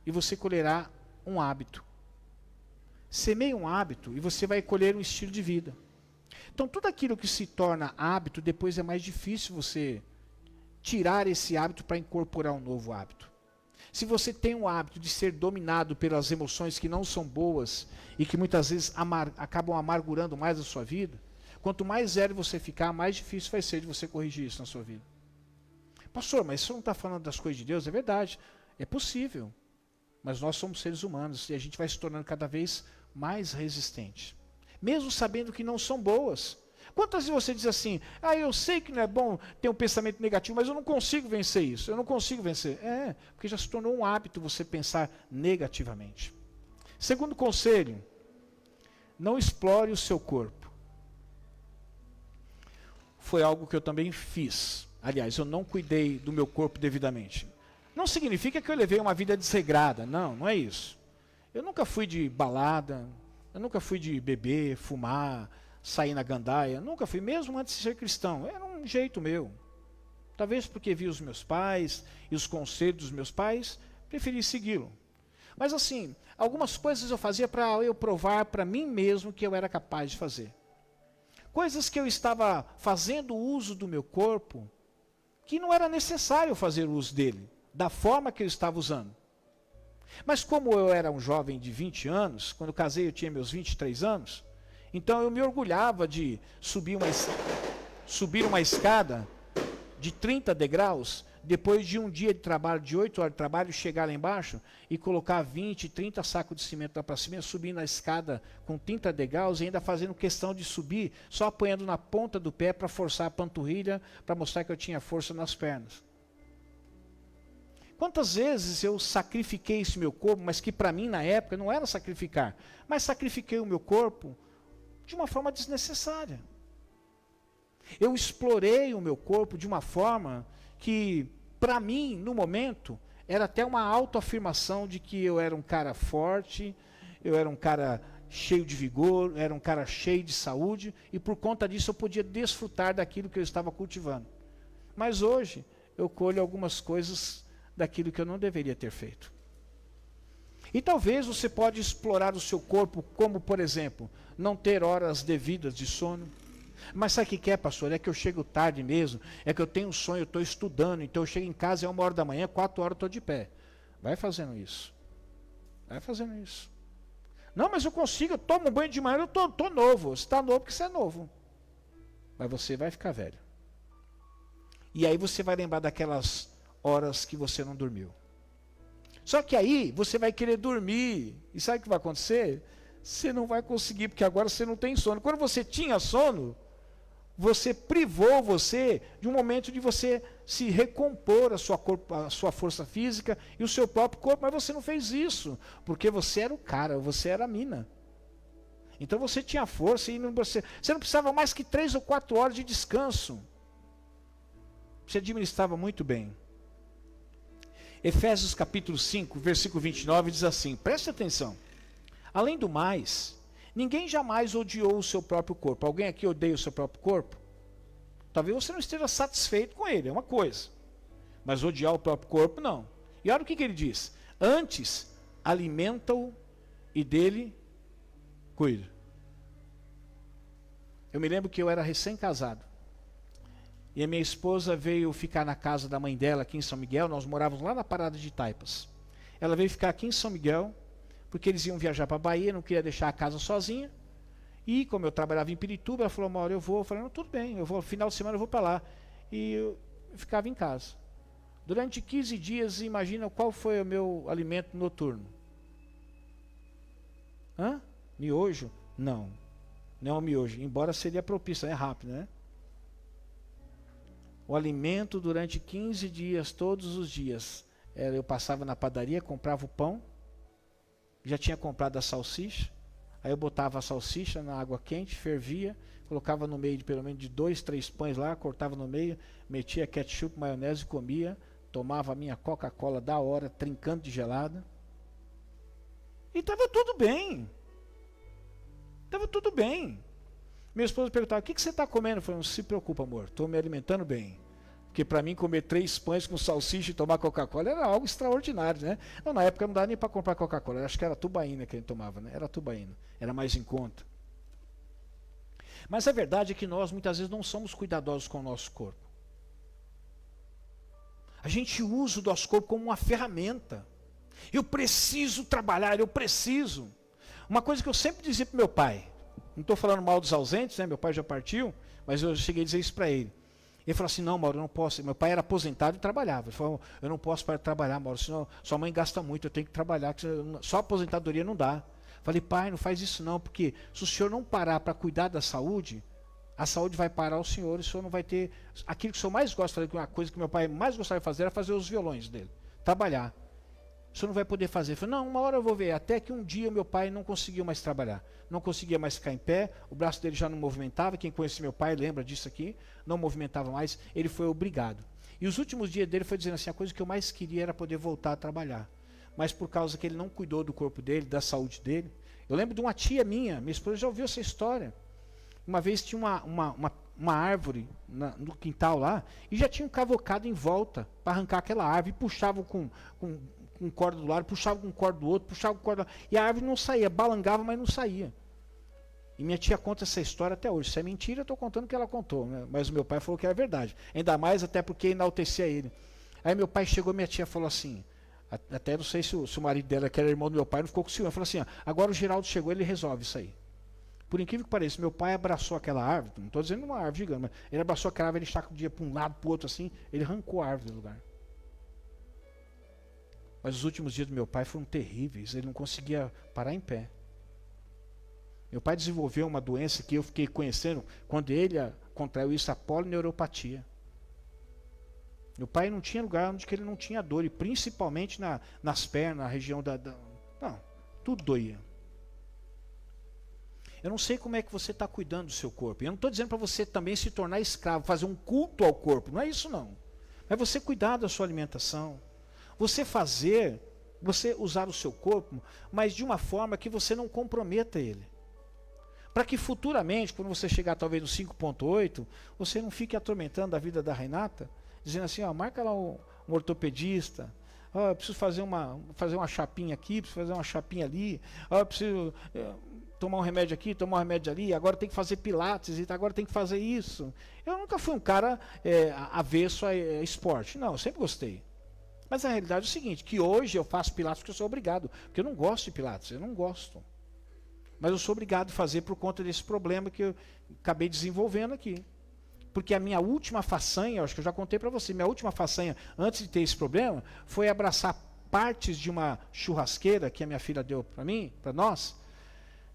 e você colherá um hábito. Semeie um hábito e você vai colher um estilo de vida. Então tudo aquilo que se torna hábito, depois é mais difícil você tirar esse hábito para incorporar um novo hábito. Se você tem o hábito de ser dominado pelas emoções que não são boas e que muitas vezes acabam amargurando mais a sua vida, quanto mais velho você ficar, mais difícil vai ser de você corrigir isso na sua vida. Pastor, mas você não está falando das coisas de Deus? É verdade, é possível. Mas nós somos seres humanos e a gente vai se tornando cada vez mais resistente. Mesmo sabendo que não são boas. Quantas vezes você diz assim, eu sei que não é bom ter um pensamento negativo, mas eu não consigo vencer isso, eu não consigo vencer. Porque já se tornou um hábito você pensar negativamente. Segundo conselho, não explore o seu corpo. Foi algo que eu também fiz. Aliás, eu não cuidei do meu corpo devidamente. Não significa que eu levei uma vida desregrada, não é isso. Eu nunca fui de balada, eu nunca fui de beber, fumar, sair na gandaia, nunca fui, mesmo antes de ser cristão, era um jeito meu. Talvez porque vi os meus pais e os conselhos dos meus pais, preferi segui-lo. Mas assim, algumas coisas eu fazia para eu provar para mim mesmo que eu era capaz de fazer. Coisas que eu estava fazendo uso do meu corpo, que não era necessário fazer uso dele, da forma que eu estava usando. Mas como eu era um jovem de 20 anos, quando casei eu tinha meus 23 anos, então eu me orgulhava de subir uma escada de 30 degraus, depois de um dia de trabalho, de 8 horas de trabalho, chegar lá embaixo e colocar 20, 30 sacos de cimento lá para cima, subindo a escada com 30 degraus e ainda fazendo questão de subir, só apoiando na ponta do pé para forçar a panturrilha, para mostrar que eu tinha força nas pernas. Quantas vezes eu sacrifiquei esse meu corpo, mas que para mim na época não era sacrificar, mas sacrifiquei o meu corpo de uma forma desnecessária. Eu explorei o meu corpo de uma forma que, para mim, no momento, era até uma autoafirmação de que eu era um cara forte, eu era um cara cheio de vigor, era um cara cheio de saúde, e por conta disso eu podia desfrutar daquilo que eu estava cultivando. Mas hoje, eu colho algumas coisas daquilo que eu não deveria ter feito. E talvez você pode explorar o seu corpo como, por exemplo, não ter horas devidas de sono. Mas sabe o que é, pastor? É que eu chego tarde mesmo, é que eu tenho um sonho, eu estou estudando, então eu chego em casa, é 1 hora da manhã, 4 horas eu estou de pé. Vai fazendo isso. Vai fazendo isso. Não, mas eu consigo, eu tomo um banho de manhã, eu estou novo. Você está novo porque você é novo. Mas você vai ficar velho. E aí você vai lembrar daquelas horas que você não dormiu. Só que aí você vai querer dormir. E sabe o que vai acontecer? Você não vai conseguir, porque agora você não tem sono. Quando você tinha sono, você privou você de um momento de você se recompor a sua força física e o seu próprio corpo, mas você não fez isso, porque você era o cara, você era a mina. Então você tinha força e você não precisava mais que 3 ou 4 horas de descanso. se administrava muito bem. Efésios capítulo 5, versículo 29 diz assim, preste atenção. Além do mais, ninguém jamais odiou o seu próprio corpo. Alguém aqui odeia o seu próprio corpo? Talvez você não esteja satisfeito com ele, é uma coisa. Mas odiar o próprio corpo, não. E olha o que ele diz. Antes, alimenta-o e dele cuida. Eu me lembro que eu era recém-casado. E a minha esposa veio ficar na casa da mãe dela aqui em São Miguel. Nós morávamos lá na parada de Taipas. Ela veio ficar aqui em São Miguel, porque eles iam viajar para a Bahia, não queria deixar a casa sozinha. E como eu trabalhava em Pirituba, ela falou, Mauro, eu vou. Eu falei, não, tudo bem, eu vou, final de semana eu vou para lá. E eu ficava em casa. Durante 15 dias, imagina qual foi o meu alimento noturno. Miojo? Não. Não é um miojo, embora seria propício, é rápido, né? O alimento durante 15 dias, todos os dias. Eu passava na padaria, comprava o pão, já tinha comprado a salsicha, aí eu botava a salsicha na água quente, fervia, colocava no meio de pelo menos de 2, 3 pães lá, cortava no meio, metia ketchup, maionese e comia, tomava a minha Coca-Cola da hora, trincando de gelada. E estava tudo bem. Estava tudo bem. Minha esposa perguntava, o que você está comendo? Eu falei, não se preocupa, amor, estou me alimentando bem. Porque para mim comer 3 pães com salsicha e tomar Coca-Cola era algo extraordinário, né? Não, na época não dava nem para comprar Coca-Cola, acho que era tubaína que a gente tomava, né? Era tubaína, era mais em conta. Mas a verdade é que nós muitas vezes não somos cuidadosos com o nosso corpo. A gente usa o nosso corpo como uma ferramenta. Eu preciso trabalhar, eu preciso. Uma coisa que eu sempre dizia para meu pai, não estou falando mal dos ausentes, né? Meu pai já partiu, mas eu cheguei a dizer isso para ele. Ele falou assim, não, Mauro, eu não posso. Meu pai era aposentado e trabalhava. Ele falou, eu não posso parar de trabalhar, Mauro, senão sua mãe gasta muito, eu tenho que trabalhar, só aposentadoria não dá. Falei, pai, não faz isso não, porque se o senhor não parar para cuidar da saúde, a saúde vai parar o senhor e o senhor não vai ter... Aquilo que o senhor mais gosta de fazer, uma coisa que meu pai mais gostava de fazer era fazer os violões dele, trabalhar. O senhor não vai poder fazer. Eu falei, não, uma hora eu vou ver. Até que um dia meu pai não conseguiu mais trabalhar. Não conseguia mais ficar em pé, o braço dele já não movimentava. Quem conhece meu pai lembra disso aqui. Não movimentava mais, ele foi obrigado. E os últimos dias dele foi dizendo assim, a coisa que eu mais queria era poder voltar a trabalhar. Mas por causa que ele não cuidou do corpo dele, da saúde dele. Eu lembro de uma tia minha esposa já ouviu essa história. Uma vez tinha uma árvore no quintal lá, e já tinham cavocado em volta para arrancar aquela árvore, e puxavam com corda do lado, puxava com corda do outro, puxava com corda do lado, e a árvore não saía, balangava, mas não saía. E minha tia conta essa história até hoje. Se é mentira, eu estou contando o que ela contou, né? Mas o meu pai falou que era verdade. Ainda mais até porque enaltecia ele. Aí meu pai chegou, minha tia falou assim, até não sei se o marido dela, que era irmão do meu pai, não ficou com ciúme. Falou assim, agora o Geraldo chegou, ele resolve isso aí. Por incrível que pareça, meu pai abraçou aquela árvore, não estou dizendo uma árvore gigante, mas ele abraçou aquela árvore, ele sacudia para um lado, para o outro assim, ele arrancou a árvore do lugar. Mas os últimos dias do meu pai foram terríveis, ele não conseguia parar em pé. Meu pai desenvolveu uma doença que eu fiquei conhecendo quando ele contraiu isso, a polineuropatia. Meu pai não tinha lugar onde que ele não tinha dor, e principalmente nas pernas, na região não, tudo doía. Eu não sei como é que você está cuidando do seu corpo. Eu não estou dizendo para você também se tornar escravo, fazer um culto ao corpo, não é isso não. É você cuidar da sua alimentação. Você usar o seu corpo, mas de uma forma que você não comprometa ele. Para que futuramente, quando você chegar talvez no 5.8, você não fique atormentando a vida da Renata, dizendo assim, marca lá um ortopedista, eu preciso fazer uma chapinha aqui, preciso fazer uma chapinha ali, eu preciso tomar um remédio aqui, tomar um remédio ali, agora tem que fazer pilates, agora tem que fazer isso. Eu nunca fui um cara avesso a esporte, não, eu sempre gostei. Mas a realidade é o seguinte, que hoje eu faço pilates porque eu sou obrigado, porque eu não gosto de pilates, eu não gosto. Mas eu sou obrigado a fazer por conta desse problema que eu acabei desenvolvendo aqui. Porque a minha última façanha, acho que eu já contei para você, minha última façanha antes de ter esse problema, foi abraçar partes de uma churrasqueira que a minha filha deu para mim, para nós,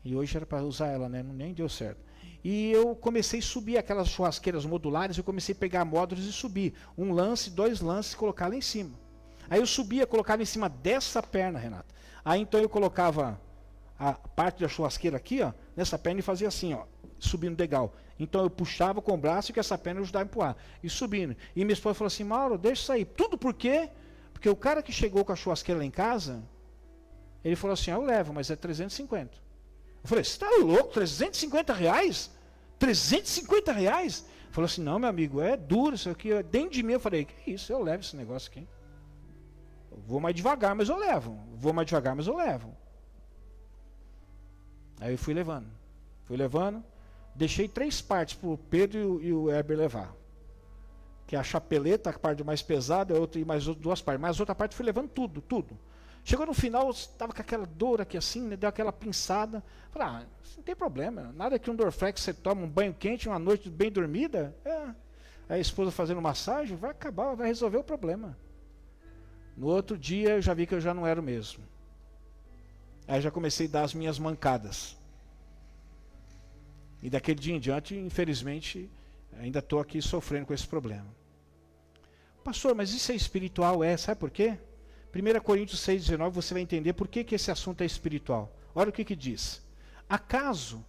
e hoje era para usar ela, né? Nem deu certo. E eu comecei a subir aquelas churrasqueiras modulares, eu comecei a pegar módulos e subir. 1 lance, 2 lances e colocar lá em cima. Aí eu subia, colocava em cima dessa perna, Renata. Aí então eu colocava a parte da churrasqueira aqui, nessa perna, e fazia assim, subindo degrau. Então eu puxava com o braço e com essa perna eu ajudava a empurrar. E subindo. E minha esposa falou assim, Mauro, deixa isso aí. Tudo por quê? Porque o cara que chegou com a churrasqueira lá em casa, ele falou assim, eu levo, mas é 350. Eu falei, você está louco? 350 reais? 350 reais? Falou assim, não, meu amigo, é duro isso aqui. Dentro de mim eu falei, que isso, eu levo esse negócio aqui. Eu vou mais devagar, mas eu levo. Vou mais devagar, mas eu levo. Aí eu fui levando, deixei 3 partes para o Pedro e o Heber levar. Que é a chapeleta, a parte mais pesada, e mais 2 partes. Mas a outra parte eu fui levando tudo. Chegou no final, estava com aquela dor aqui assim, né, deu aquela pinçada. Falei, não tem problema, nada que um Dorflex você toma um banho quente, uma noite bem dormida, a esposa fazendo massagem, vai acabar, vai resolver o problema. No outro dia eu já vi que eu já não era o mesmo. Aí já comecei a dar as minhas mancadas. E daquele dia em diante, infelizmente, ainda estou aqui sofrendo com esse problema. Pastor, mas isso é espiritual? Sabe por quê? 1 Coríntios 6,19, você vai entender por que esse assunto é espiritual. Olha o que diz. Acaso,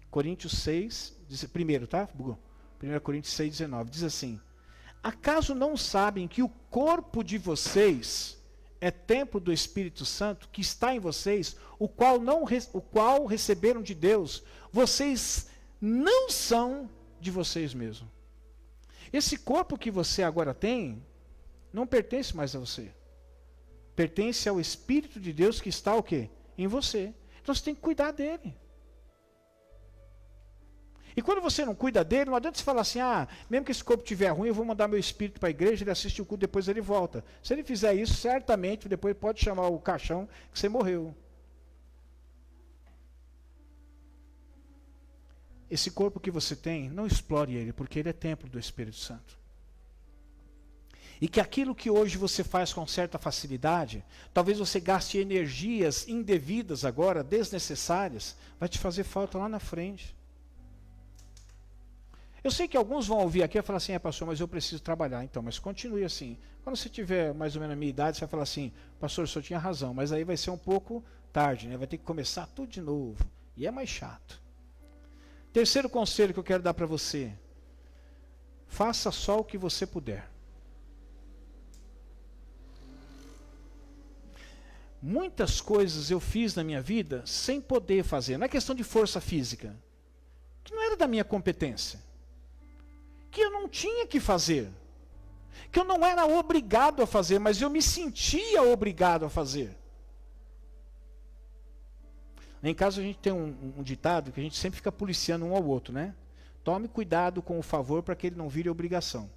Coríntios 6, primeiro, tá? 1 Coríntios 6,19, diz assim, acaso não sabem que o corpo de vocês é templo do Espírito Santo, que está em vocês, o qual receberam de Deus, vocês não são de vocês mesmos. Esse corpo que você agora tem, não pertence mais a você. Pertence ao Espírito de Deus que está o quê? Em você. Então você tem que cuidar dele. E quando você não cuida dele, não adianta você falar assim, mesmo que esse corpo estiver ruim, eu vou mandar meu espírito para a igreja, ele assiste o culto, depois ele volta. Se ele fizer isso, certamente, depois pode chamar o caixão que você morreu. Esse corpo que você tem, não explore ele, porque ele é templo do Espírito Santo. E que aquilo que hoje você faz com certa facilidade, talvez você gaste energias indevidas agora, desnecessárias, vai te fazer falta lá na frente. Eu sei que alguns vão ouvir aqui e falar assim, pastor, mas eu preciso trabalhar. Então, mas continue assim. Quando você tiver mais ou menos a minha idade, você vai falar assim, pastor, o senhor tinha razão, mas aí vai ser um pouco tarde, né? Vai ter que começar tudo de novo. E é mais chato. Terceiro conselho que eu quero dar para você. Faça só o que você puder. Muitas coisas eu fiz na minha vida sem poder fazer. Não é questão de força física. Que não era da minha competência. Que eu não tinha que fazer. Que eu não era obrigado a fazer, mas eu me sentia obrigado a fazer. Lá em casa a gente tem um ditado que a gente sempre fica policiando um ao outro, né? Tome cuidado com o favor para que ele não vire obrigação.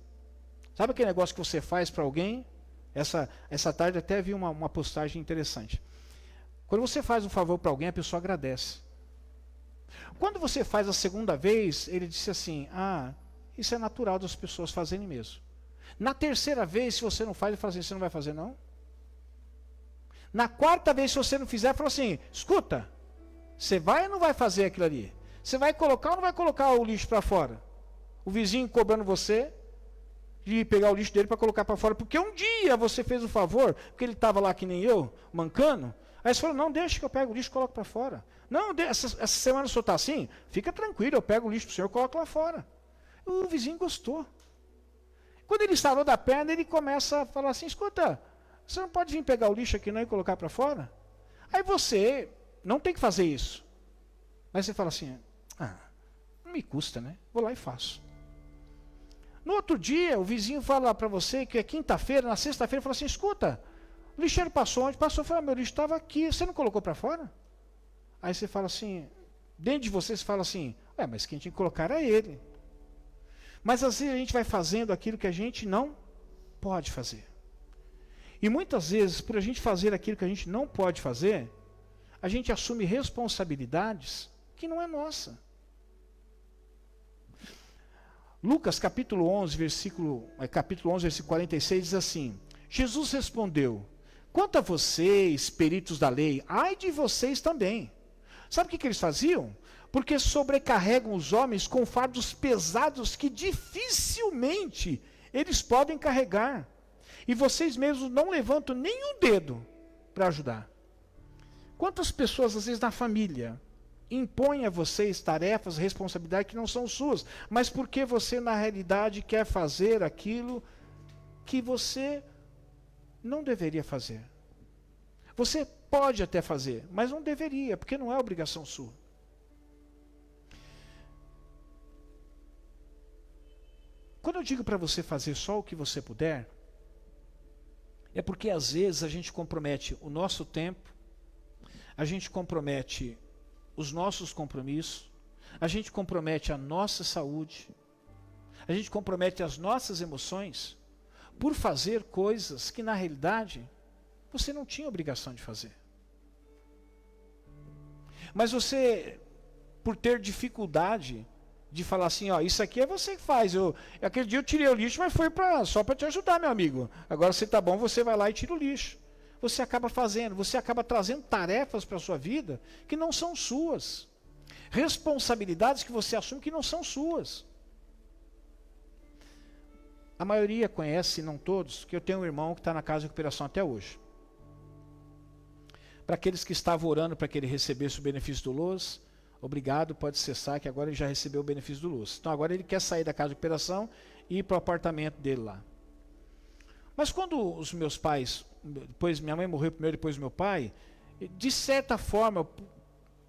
Sabe aquele negócio que você faz para alguém? Essa tarde até vi uma postagem interessante. Quando você faz um favor para alguém, a pessoa agradece. Quando você faz a segunda vez, ele disse assim, isso é natural das pessoas fazerem mesmo. Na terceira vez, se você não faz, ele fala assim, você não vai fazer não? Na quarta vez, se você não fizer, ele fala assim, escuta, você vai ou não vai fazer aquilo ali? Você vai colocar ou não vai colocar o lixo para fora? O vizinho cobrando você de pegar o lixo dele para colocar para fora, porque um dia você fez um favor, porque ele estava lá que nem eu, mancando, aí você falou, não, deixa que eu pego o lixo e coloco para fora. Não, essa semana o senhor está assim? Fica tranquilo, eu pego o lixo para o senhor e coloco lá fora. O vizinho gostou. Quando ele estalou da perna, ele começa a falar assim, escuta, você não pode vir pegar o lixo aqui não e colocar para fora? Aí você não tem que fazer isso. Mas você fala assim, não me custa, né? Vou lá e faço. No outro dia, o vizinho fala para você que é quinta-feira, na sexta-feira, fala assim, escuta, o lixeiro passou onde? Passou, fala, meu lixo estava aqui, você não colocou para fora? Aí você fala assim, dentro de você fala assim, mas quem tinha que colocar era ele. Mas às vezes a gente vai fazendo aquilo que a gente não pode fazer. E muitas vezes, por a gente fazer aquilo que a gente não pode fazer, a gente assume responsabilidades que não é nossa. Lucas capítulo 11, versículo 46 diz assim, Jesus respondeu, quanto a vocês, peritos da lei, ai de vocês também. Sabe o que eles faziam? Porque sobrecarregam os homens com fardos pesados que dificilmente eles podem carregar. E vocês mesmos não levantam nem um dedo para ajudar. Quantas pessoas, às vezes, na família, impõe a vocês tarefas, responsabilidades que não são suas, mas porque você na realidade quer fazer aquilo que você não deveria fazer. Você pode até fazer, mas não deveria, porque não é obrigação sua. Quando eu digo para você fazer só o que você puder, é porque às vezes a gente compromete o nosso tempo, a gente compromete os nossos compromissos, a gente compromete a nossa saúde, a gente compromete as nossas emoções por fazer coisas que na realidade você não tinha obrigação de fazer. Mas você, por ter dificuldade de falar assim, ó, isso aqui é você que faz. Aquele dia eu tirei o lixo, mas foi só para te ajudar, meu amigo. Agora se tá bom, você vai lá e tira o lixo. Você acaba fazendo, você acaba trazendo tarefas para a sua vida que não são suas. Responsabilidades que você assume que não são suas. A maioria conhece, não todos, que eu tenho um irmão que está na casa de recuperação até hoje. Para aqueles que estavam orando para que ele recebesse o benefício do LOAS, obrigado, pode cessar, que agora ele já recebeu o benefício do LOAS. Então agora ele quer sair da casa de recuperação e ir para o apartamento dele lá. Mas quando os meus pais, depois minha mãe morreu primeiro, depois meu pai, de certa forma,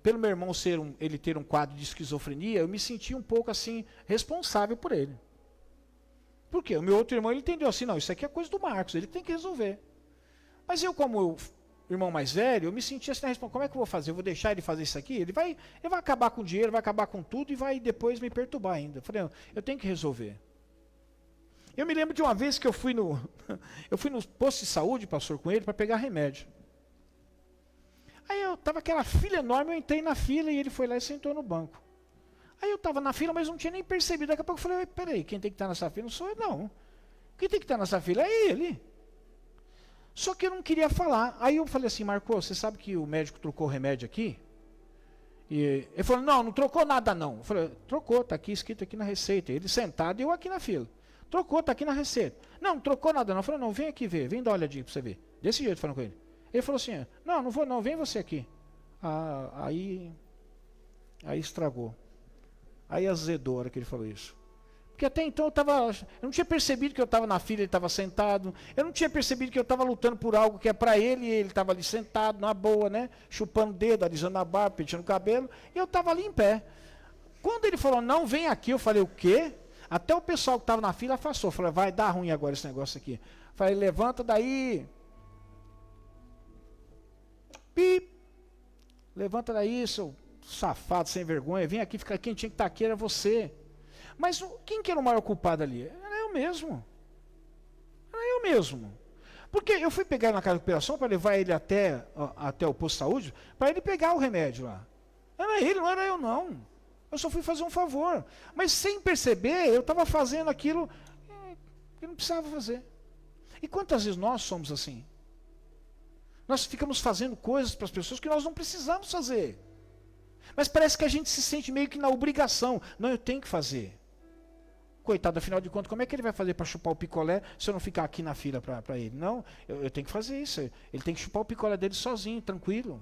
pelo meu irmão ele ter um quadro de esquizofrenia, eu me senti um pouco assim, responsável por ele. Por quê? O meu outro irmão, ele entendeu assim, não, isso aqui é coisa do Marcos, ele tem que resolver. Mas eu, como irmão mais velho, eu me sentia assim, como é que eu vou fazer? Eu vou deixar ele fazer isso aqui? Ele vai acabar com o dinheiro, vai acabar com tudo e vai depois me perturbar ainda. Eu falei, eu tenho que resolver. Eu me lembro de uma vez que eu fui no posto de saúde, pastor, com ele, para pegar remédio. Aí eu estava aquela fila enorme, eu entrei na fila e ele foi lá e sentou no banco. Aí eu estava na fila, mas não tinha nem percebido. Daqui a pouco eu falei, peraí, quem tem que estar nessa fila não sou eu, não. Quem tem que estar nessa fila é ele. Só que eu não queria falar. Aí eu falei assim, Marco, você sabe que o médico trocou o remédio aqui? E ele falou, não trocou nada não. Eu falei, trocou, está aqui escrito aqui na receita. Ele sentado e eu aqui na fila. Trocou, está aqui na receita. Não trocou nada não. Eu falei, não, vem aqui ver, vem dar uma olhadinha para você ver. Desse jeito falando com ele. Ele falou assim, não vou não, vem você aqui. Aí estragou. Aí azedou a hora que ele falou isso. Porque até então eu não tinha percebido que eu estava na fila, ele estava sentado. Eu não tinha percebido que eu estava lutando por algo que é para ele, e ele estava ali sentado, na boa, né? Chupando o dedo, alisando a barba, penteando o cabelo, e eu estava ali em pé. Quando ele falou, não, vem aqui, eu falei, o quê? Até o pessoal que estava na fila afastou. Falei, vai dar ruim agora esse negócio aqui. Falei, levanta daí. Pip. Levanta daí, seu safado, sem vergonha. Vem aqui, fica quem tinha que estar aqui era você. Mas quem que era o maior culpado ali? Era eu mesmo. Era eu mesmo. Porque eu fui pegar na casa de recuperação para levar ele até o posto de saúde, para ele pegar o remédio lá. Era ele, não era eu não. Eu só fui fazer um favor. Mas sem perceber, eu estava fazendo aquilo que não precisava fazer. E quantas vezes nós somos assim? Nós ficamos fazendo coisas para as pessoas que nós não precisamos fazer. Mas parece que a gente se sente meio que na obrigação. Não, eu tenho que fazer. Coitado, afinal de contas, como é que ele vai fazer para chupar o picolé se eu não ficar aqui na fila para ele? Não, eu tenho que fazer isso. Ele tem que chupar o picolé dele sozinho, tranquilo.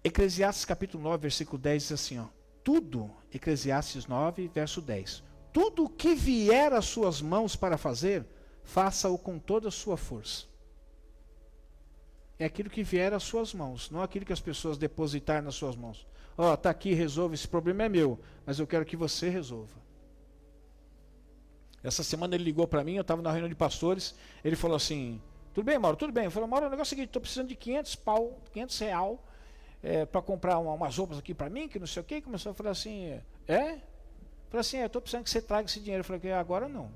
Eclesiastes capítulo 9, versículo 10 diz assim, tudo, Eclesiastes 9, verso 10, tudo o que vier às suas mãos para fazer, faça-o com toda a sua força. É aquilo que vier às suas mãos, não aquilo que as pessoas depositarem nas suas mãos. Está aqui, resolve, esse problema é meu, mas eu quero que você resolva. Essa semana ele ligou para mim, eu estava na reunião de pastores, ele falou assim, tudo bem, Mauro? Tudo bem. Eu falei, Mauro, o negócio é o seguinte, estou precisando de 500 real, para comprar umas roupas aqui para mim, que não sei o que. Começou a falar assim, Falei assim, eu estou precisando que você traga esse dinheiro. Eu falei, agora não.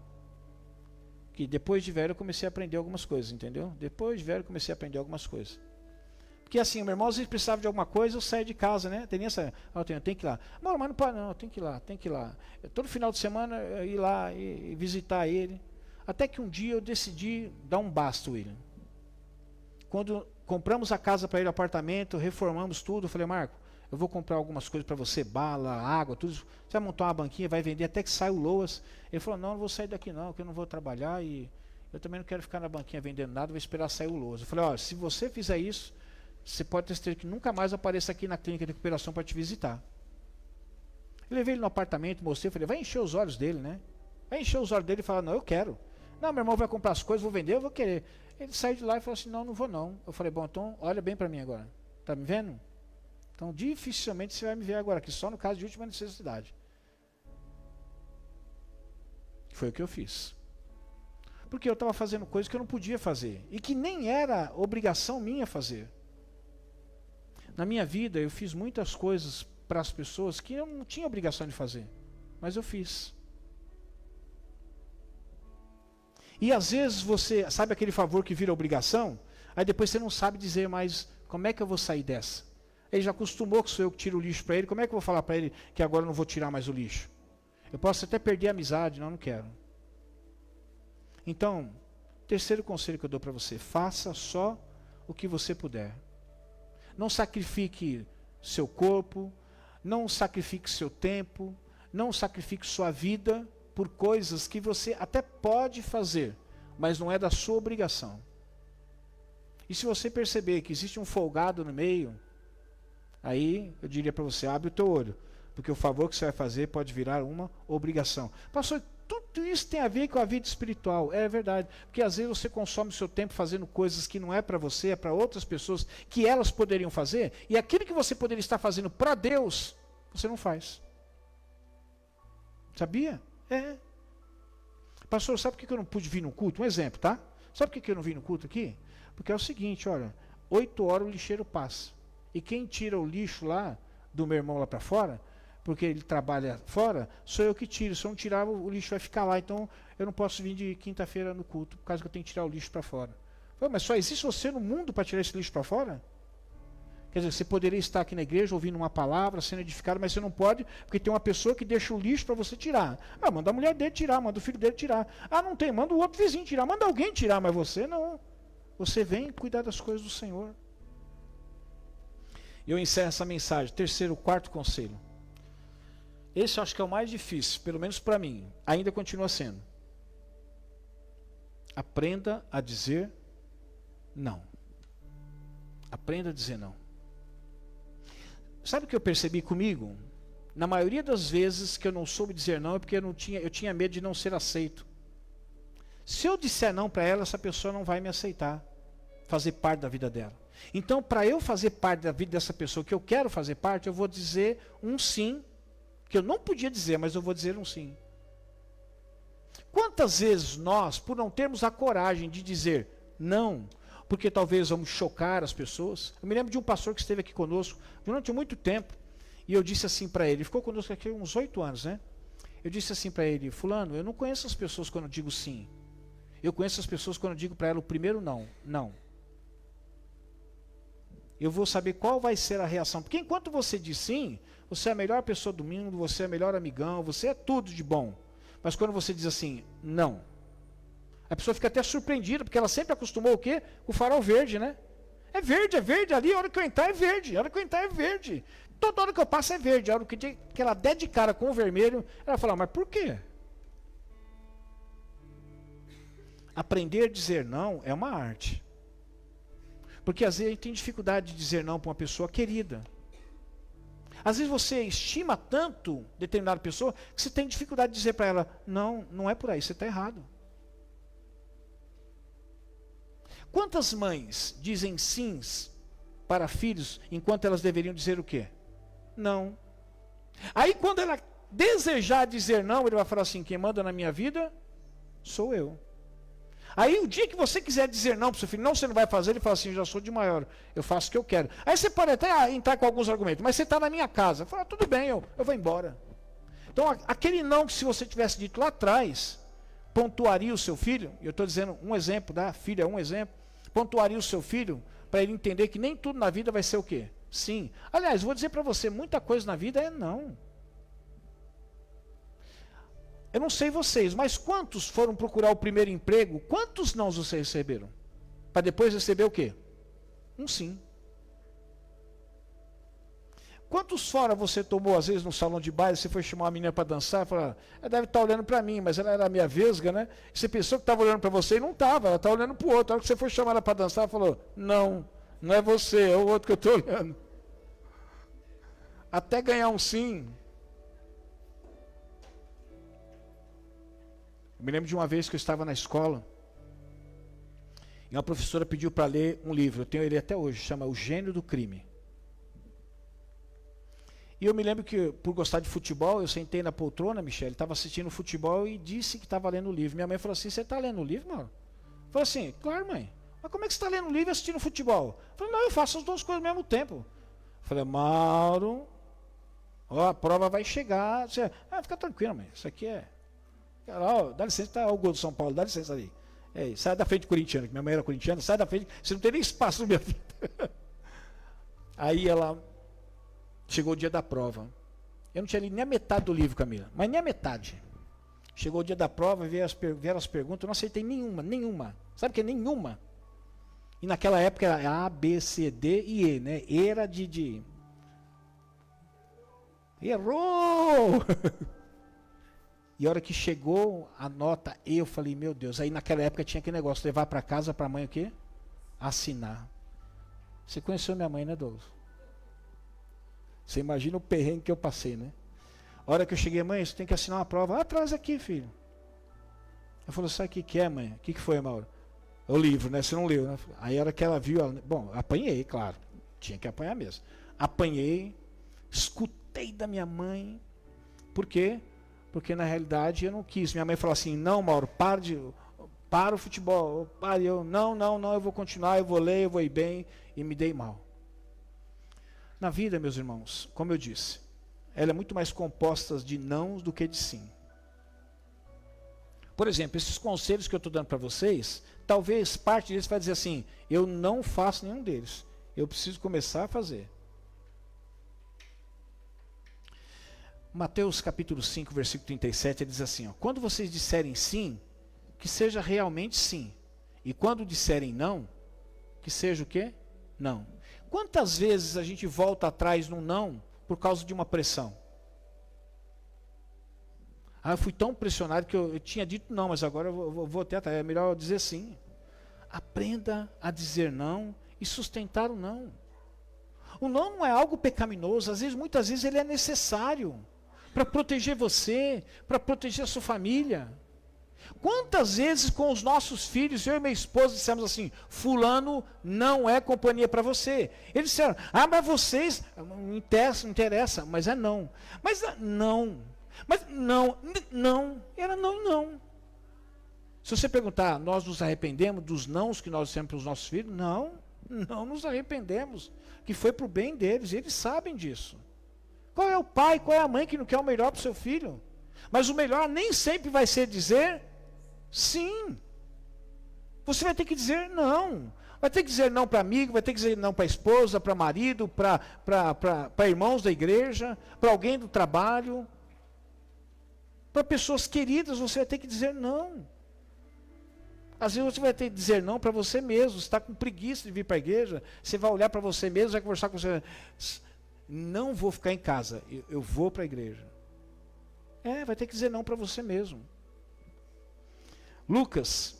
Que depois de velho eu comecei a aprender algumas coisas, entendeu? Depois de velho eu comecei a aprender algumas coisas. Porque assim, o meu irmão às vezes precisava de alguma coisa, eu saía de casa, né? Tem essa, eu tenho que ir lá. Mas não pode não, tem que ir lá. Todo final de semana eu ir lá e visitar ele. Até que um dia eu decidi dar um basta, William. Quando compramos a casa para ele, o apartamento, reformamos tudo, eu falei, Marco, eu vou comprar algumas coisas para você, bala, água, tudo. Você vai montar uma banquinha, vai vender até que saia o LOAS. Ele falou, não vou sair daqui não, porque eu não vou trabalhar e eu também não quero ficar na banquinha vendendo nada, vou esperar sair o LOAS. Eu falei, se você fizer isso, você pode ter certeza que nunca mais apareça aqui na clínica de recuperação para te visitar. Eu levei ele no apartamento, mostrei, falei, vai encher os olhos dele, né? Vai encher os olhos dele e falar, não, eu quero. Não, meu irmão vai comprar as coisas, vou vender, eu vou querer. Ele saiu de lá e falou assim, não, não vou não. Eu falei, bom, então olha bem para mim agora. Tá me vendo? Então dificilmente você vai me ver agora aqui, só no caso de última necessidade. Foi o que eu fiz. Porque eu estava fazendo coisas que eu não podia fazer. E que nem era obrigação minha fazer. Na minha vida eu fiz muitas coisas para as pessoas que eu não tinha obrigação de fazer. Mas eu fiz. E às vezes você, sabe aquele favor que vira obrigação? Aí depois você não sabe dizer mais, como é que eu vou sair dessa? Ele já acostumou que sou eu que tiro o lixo para ele, como é que eu vou falar para ele que agora eu não vou tirar mais o lixo? Eu posso até perder a amizade, não quero. Então, terceiro conselho que eu dou para você, faça só o que você puder. Não sacrifique seu corpo, não sacrifique seu tempo, não sacrifique sua vida por coisas que você até pode fazer, mas não é da sua obrigação. E se você perceber que existe um folgado no meio, aí eu diria para você, abre o teu olho, porque o favor que você vai fazer pode virar uma obrigação. Pastor, tudo isso tem a ver com a vida espiritual. É verdade, porque às vezes você consome o seu tempo fazendo coisas que não é para você, é para outras pessoas, que elas poderiam fazer, e aquilo que você poderia estar fazendo para Deus, você não faz. Sabia? É. Pastor, sabe por que eu não pude vir no culto? Um exemplo, tá? Sabe por que eu não vim no culto aqui? Porque é o seguinte, olha, 8 horas o lixeiro passa. E quem tira o lixo lá, do meu irmão lá para fora, porque ele trabalha fora, sou eu que tiro. Se eu não tirar, o lixo vai ficar lá. Então, eu não posso vir de quinta-feira no culto, por causa que eu tenho que tirar o lixo para fora. Mas só existe você no mundo para tirar esse lixo para fora? Quer dizer, você poderia estar aqui na igreja ouvindo uma palavra, sendo edificado, mas você não pode, porque tem uma pessoa que deixa o lixo para você tirar. Ah, manda a mulher dele tirar, manda o filho dele tirar. Ah, não tem, manda o outro vizinho tirar, manda alguém tirar, mas você não. Você vem cuidar das coisas do Senhor. E eu encerro essa mensagem. Terceiro, quarto conselho. Esse eu acho que é o mais difícil, pelo menos para mim. Ainda continua sendo. Aprenda a dizer não. Aprenda a dizer não. Sabe o que eu percebi comigo? Na maioria das vezes que eu não soube dizer não é porque eu tinha medo de não ser aceito. Se eu disser não para ela, essa pessoa não vai me aceitar, fazer parte da vida dela. Então, para eu fazer parte da vida dessa pessoa que eu quero fazer parte, eu vou dizer um sim, que eu não podia dizer, mas eu vou dizer um sim. Quantas vezes nós, por não termos a coragem de dizer não, porque talvez vamos chocar as pessoas. Eu me lembro de um pastor que esteve aqui conosco durante muito tempo, e eu disse assim para ele, ficou conosco aqui uns 8 anos, né? Eu disse assim para ele, fulano, eu não conheço as pessoas quando eu digo sim. Eu conheço as pessoas quando eu digo para ela o primeiro não. Não. Eu vou saber qual vai ser a reação. Porque enquanto você diz sim, você é a melhor pessoa do mundo, você é o melhor amigão, você é tudo de bom. Mas quando você diz assim, não, a pessoa fica até surpreendida, porque ela sempre acostumou o quê? O farol verde, né? É verde, ali a hora que eu entrar é verde, a hora que eu entrar é verde. Toda hora que eu passo é verde, a hora que ela der de cara com o vermelho, ela fala, mas por quê? Aprender a dizer não é uma arte. Porque às vezes a gente tem dificuldade de dizer não para uma pessoa querida. Às vezes você estima tanto determinada pessoa que você tem dificuldade de dizer para ela, não, não é por aí, você está errado. Quantas mães dizem sims para filhos, enquanto elas deveriam dizer o quê? Não. Aí quando ela desejar dizer não, ele vai falar assim, quem manda na minha vida sou eu. Aí o dia que você quiser dizer não para o seu filho, não, você não vai fazer, ele fala assim, eu já sou de maior, eu faço o que eu quero. Aí você pode até entrar com alguns argumentos, mas você está na minha casa. Fala, tudo bem, eu vou embora. Então aquele não que se você tivesse dito lá atrás, pontuaria o seu filho, eu estou dizendo um exemplo, da filha é um exemplo, pontuaria o seu filho para ele entender que nem tudo na vida vai ser o quê? Sim. Aliás, vou dizer para você, muita coisa na vida é não. Eu não sei vocês, mas quantos foram procurar o primeiro emprego? Quantos não vocês receberam? Para depois receber o quê? Um sim. Quantos fora você tomou, às vezes, no salão de baile, você foi chamar uma menina para dançar, falou, ela deve estar olhando para mim, mas ela era minha vesga, né? E você pensou que estava olhando para você e não estava, ela estava olhando para o outro. A hora que você foi chamar ela para dançar, ela falou, não, Não é você, é o outro que eu estou olhando. Até ganhar um sim. Eu me lembro de uma vez que eu estava na escola e uma professora pediu para ler um livro, eu tenho ele até hoje, chama O Gênio do Crime. E eu me lembro que, por gostar de futebol, eu sentei na poltrona, Michele, estava assistindo futebol e disse que estava lendo o livro. Minha mãe falou assim, você está lendo o livro, Mauro? Eu falei assim, claro, mãe. Mas como é que você está lendo o livro e assistindo futebol? Eu falei, não, eu faço as duas coisas ao mesmo tempo. Eu falei, Mauro, ó, a prova vai chegar. Você, fica tranquilo, mãe, isso aqui é... Ó, dá licença, tá o gol do São Paulo, dá licença ali. Sai da frente do corintiano, que minha mãe era corintiana, sai da frente, você não tem nem espaço na minha vida. Aí ela... Chegou o dia da prova. Eu não tinha lido nem a metade do livro, Camila. Mas nem a metade. Chegou o dia da prova, vieram as perguntas, eu não acertei nenhuma. Sabe o que é nenhuma? E naquela época era A, B, C, D e E, né? E era de... Errou! E a hora que chegou a nota E, eu falei, meu Deus. Aí naquela época tinha aquele negócio, levar para casa, para a mãe o quê? Assinar. Você conheceu minha mãe, né, Douglas? Você imagina o perrengue que eu passei, né? A hora que eu cheguei, mãe, você tem que assinar uma prova. Atrás aqui, filho. Eu falei, sabe o que é, mãe? O que foi, Mauro? O livro, né? Você não leu, né? Aí a hora que ela viu, bom, apanhei, claro. Tinha que apanhar mesmo. Apanhei, escutei da minha mãe. Por quê? Porque na realidade eu não quis. Minha mãe falou assim, não, Mauro, para o futebol. Eu, não, eu vou continuar, eu vou ler, eu vou ir bem. E me dei mal. Na vida, meus irmãos, como eu disse, ela é muito mais composta de nãos do que de sim. Por exemplo, esses conselhos que eu estou dando para vocês, talvez parte deles vai dizer assim, eu não faço nenhum deles, eu preciso começar a fazer. Mateus capítulo 5, versículo 37, ele diz assim, ó, quando vocês disserem sim, que seja realmente sim, e quando disserem não, que seja o quê? Não. Quantas vezes a gente volta atrás num não por causa de uma pressão? Eu fui tão pressionado que eu tinha dito não, mas agora eu vou ter atrás. É melhor dizer sim. Aprenda a dizer não e sustentar o não. O não é algo pecaminoso, muitas vezes ele é necessário para proteger você, para proteger a sua família. Quantas vezes com os nossos filhos, eu e minha esposa dissemos assim, fulano não é companhia para você. Eles disseram, mas vocês, não interessa, mas é não. Mas não, era não. Se você perguntar, nós nos arrependemos dos nãos que nós dissemos para os nossos filhos? Não nos arrependemos, que foi para o bem deles, e eles sabem disso. Qual é o pai, qual é a mãe que não quer o melhor para o seu filho? Mas o melhor nem sempre vai ser dizer sim. Você vai ter que dizer não. Vai ter que dizer não para amigo, vai ter que dizer não para esposa, para marido, para irmãos da igreja, para alguém do trabalho. Para pessoas queridas, você vai ter que dizer não. Às vezes você vai ter que dizer não para você mesmo. Você está com preguiça de vir para a igreja, você vai olhar para você mesmo, vai conversar com você. Não vou ficar em casa, eu vou para a igreja. Vai ter que dizer não para você mesmo. Lucas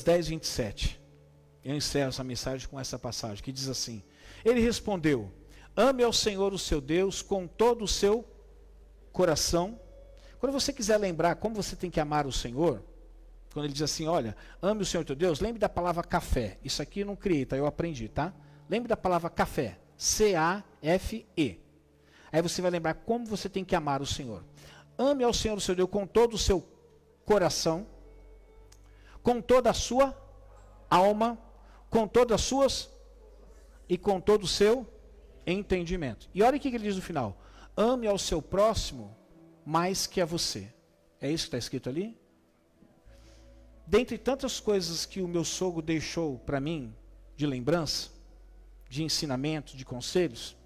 10, 27. Eu encerro essa mensagem com essa passagem, que diz assim, ele respondeu, ame ao Senhor o seu Deus com todo o seu coração. Quando você quiser lembrar como você tem que amar o Senhor, quando ele diz assim, olha, ame o Senhor teu Deus, lembre da palavra café. Isso aqui eu não criei, tá? Eu aprendi, tá? Lembre da palavra café. C-A-F-E. Aí você vai lembrar como você tem que amar o Senhor. Ame ao Senhor o seu Deus com todo o seu coração, com toda a sua alma, com todas as suas e com todo o seu entendimento. E olha o que ele diz no final. Ame ao seu próximo mais que a você. É isso que está escrito ali? Dentre tantas coisas que o meu sogro deixou para mim, de lembrança, de ensinamento, de conselhos,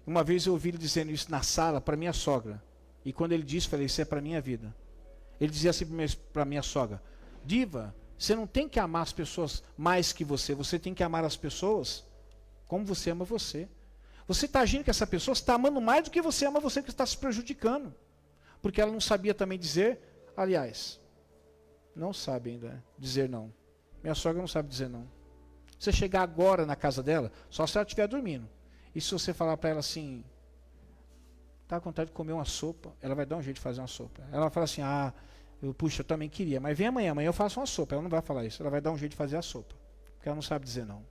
uma vez eu ouvi ele dizendo isso na sala para minha sogra. E quando ele disse, eu falei, isso é para a minha vida. Ele dizia assim para minha sogra, Diva, você não tem que amar as pessoas mais que você tem que amar as pessoas como você ama você. Você está agindo que essa pessoa está amando mais do que você ama você, que está se prejudicando. Porque ela não sabia também dizer, aliás, não sabe ainda dizer não. Minha sogra não sabe dizer não. Você chegar agora na casa dela, só se ela estiver dormindo. E se você falar para ela assim, tá com vontade de comer uma sopa, ela vai dar um jeito de fazer uma sopa. Ela vai falar assim, eu também queria, mas vem amanhã eu faço uma sopa. Ela não vai falar isso, ela vai dar um jeito de fazer a sopa. Porque ela não sabe dizer não.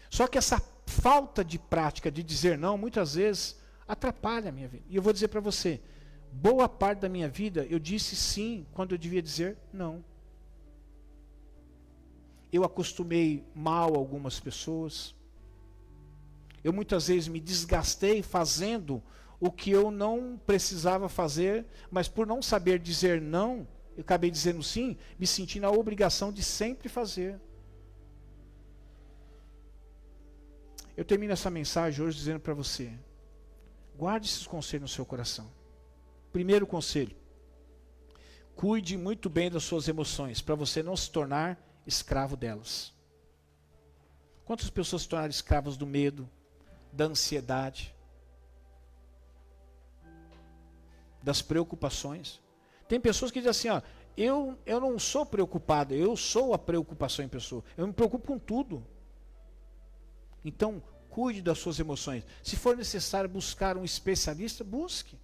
Só que essa falta de prática de dizer não, muitas vezes, atrapalha a minha vida. E eu vou dizer para você, boa parte da minha vida, eu disse sim quando eu devia dizer não. Eu acostumei mal algumas pessoas. Eu muitas vezes me desgastei fazendo o que eu não precisava fazer, mas por não saber dizer não, eu acabei dizendo sim, me senti na obrigação de sempre fazer. Eu termino essa mensagem hoje dizendo para você, guarde esses conselhos no seu coração. Primeiro conselho, cuide muito bem das suas emoções, para você não se tornar escravo delas. Quantas pessoas se tornaram escravas do medo, da ansiedade, das preocupações? Tem pessoas que dizem assim, eu não sou preocupado, eu sou a preocupação em pessoa. Eu me preocupo com tudo. Então, cuide das suas emoções. Se for necessário buscar um especialista, busque.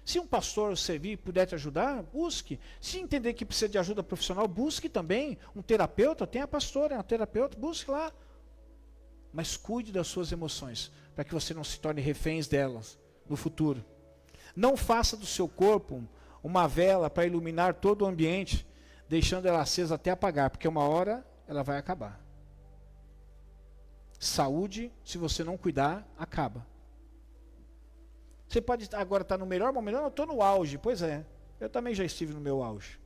Se um pastor servir puder te ajudar, busque. Se entender que precisa de ajuda profissional, busque também. Um terapeuta, tem a pastora, uma terapeuta, busque lá. Mas cuide das suas emoções, para que você não se torne reféns delas no futuro. Não faça do seu corpo uma vela para iluminar todo o ambiente, deixando ela acesa até apagar, porque uma hora ela vai acabar. Saúde, se você não cuidar, acaba. Você pode agora estar no melhor momento, eu estou no auge. Pois é, eu também já estive no meu auge.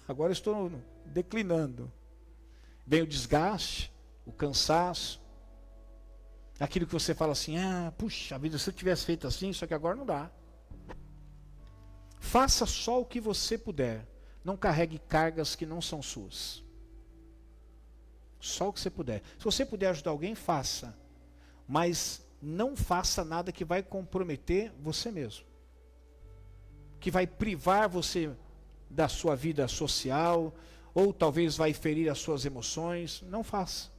Agora estou declinando. Vem o desgaste, o cansaço, aquilo que você fala assim, puxa vida, se eu tivesse feito assim, só que agora não dá. Faça só o que você puder. Não carregue cargas que não são suas. Só o que você puder. Se você puder ajudar alguém, faça. Mas não faça nada que vai comprometer você mesmo. Que vai privar você da sua vida social, ou talvez vai ferir as suas emoções. Não faça.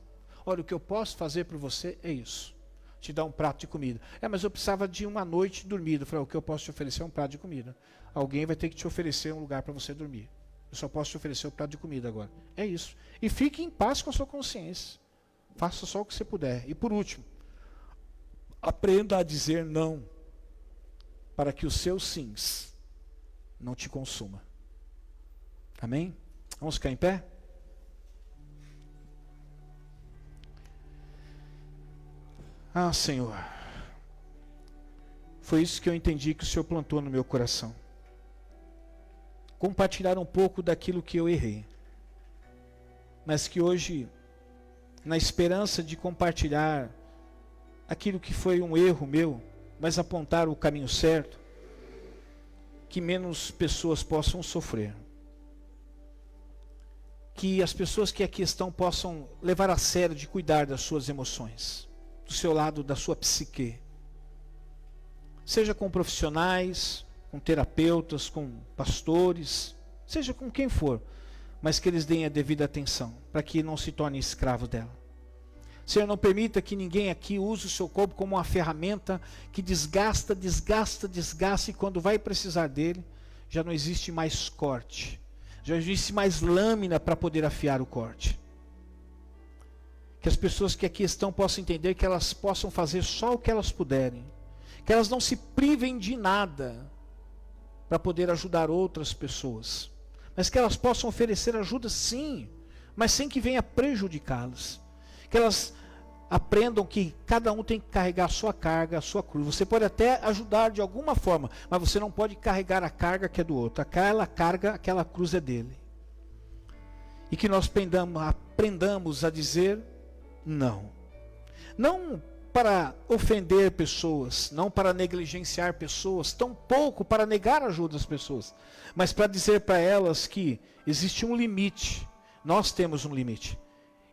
Olha, o que eu posso fazer por você é isso. Te dar um prato de comida. Mas eu precisava de uma noite dormida. Eu falei, o que eu posso te oferecer é um prato de comida. Alguém vai ter que te oferecer um lugar para você dormir. Eu só posso te oferecer o prato de comida agora. É isso. E fique em paz com a sua consciência. Faça só o que você puder. E por último, aprenda a dizer não, para que os seus sims não te consuma. Amém? Vamos ficar em pé? Senhor, foi isso que eu entendi que o Senhor plantou no meu coração. Compartilhar um pouco daquilo que eu errei, mas que hoje, na esperança de compartilhar aquilo que foi um erro meu, mas apontar o caminho certo, que menos pessoas possam sofrer. Que as pessoas que aqui estão possam levar a sério de cuidar das suas emoções, do seu lado, da sua psique. Seja com profissionais, com terapeutas, com pastores, seja com quem for, mas que eles deem a devida atenção, para que não se tornem escravos dela. Senhor, não permita que ninguém aqui use o seu corpo como uma ferramenta que desgasta, e quando vai precisar dele, já não existe mais corte, já não existe mais lâmina para poder afiar o corte. Que as pessoas que aqui estão possam entender que elas possam fazer só o que elas puderem, que elas não se privem de nada para poder ajudar outras pessoas, mas que elas possam oferecer ajuda sim, mas sem que venha prejudicá-las. Que elas aprendam que cada um tem que carregar a sua carga, a sua cruz. Você pode até ajudar de alguma forma, mas você não pode carregar a carga que é do outro. Aquela carga, aquela cruz é dele. E que nós aprendamos a dizer não. Não para ofender pessoas, não para negligenciar pessoas, tampouco para negar ajuda às pessoas, mas para dizer para elas que existe um limite. Nós temos um limite.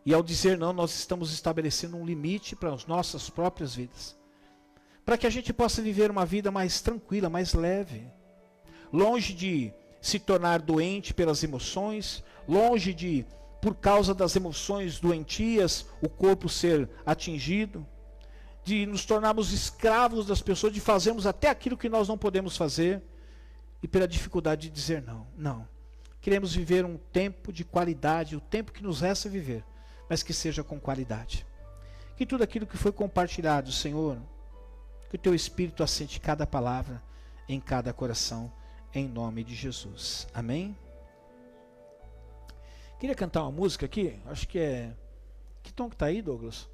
E ao dizer não, nós estamos estabelecendo um limite para as nossas próprias vidas. Para que a gente possa viver uma vida mais tranquila, mais leve. Longe de se tornar doente pelas emoções, longe de por causa das emoções doentias, o corpo ser atingido, de nos tornarmos escravos das pessoas, de fazermos até aquilo que nós não podemos fazer, e pela dificuldade de dizer não. Não. Queremos viver um tempo de qualidade, o tempo que nos resta viver, mas que seja com qualidade. Que tudo aquilo que foi compartilhado, Senhor, que o Teu Espírito assente cada palavra em cada coração, em nome de Jesus. Amém? Queria cantar uma música aqui, acho que é... Que tom que está aí, Douglas?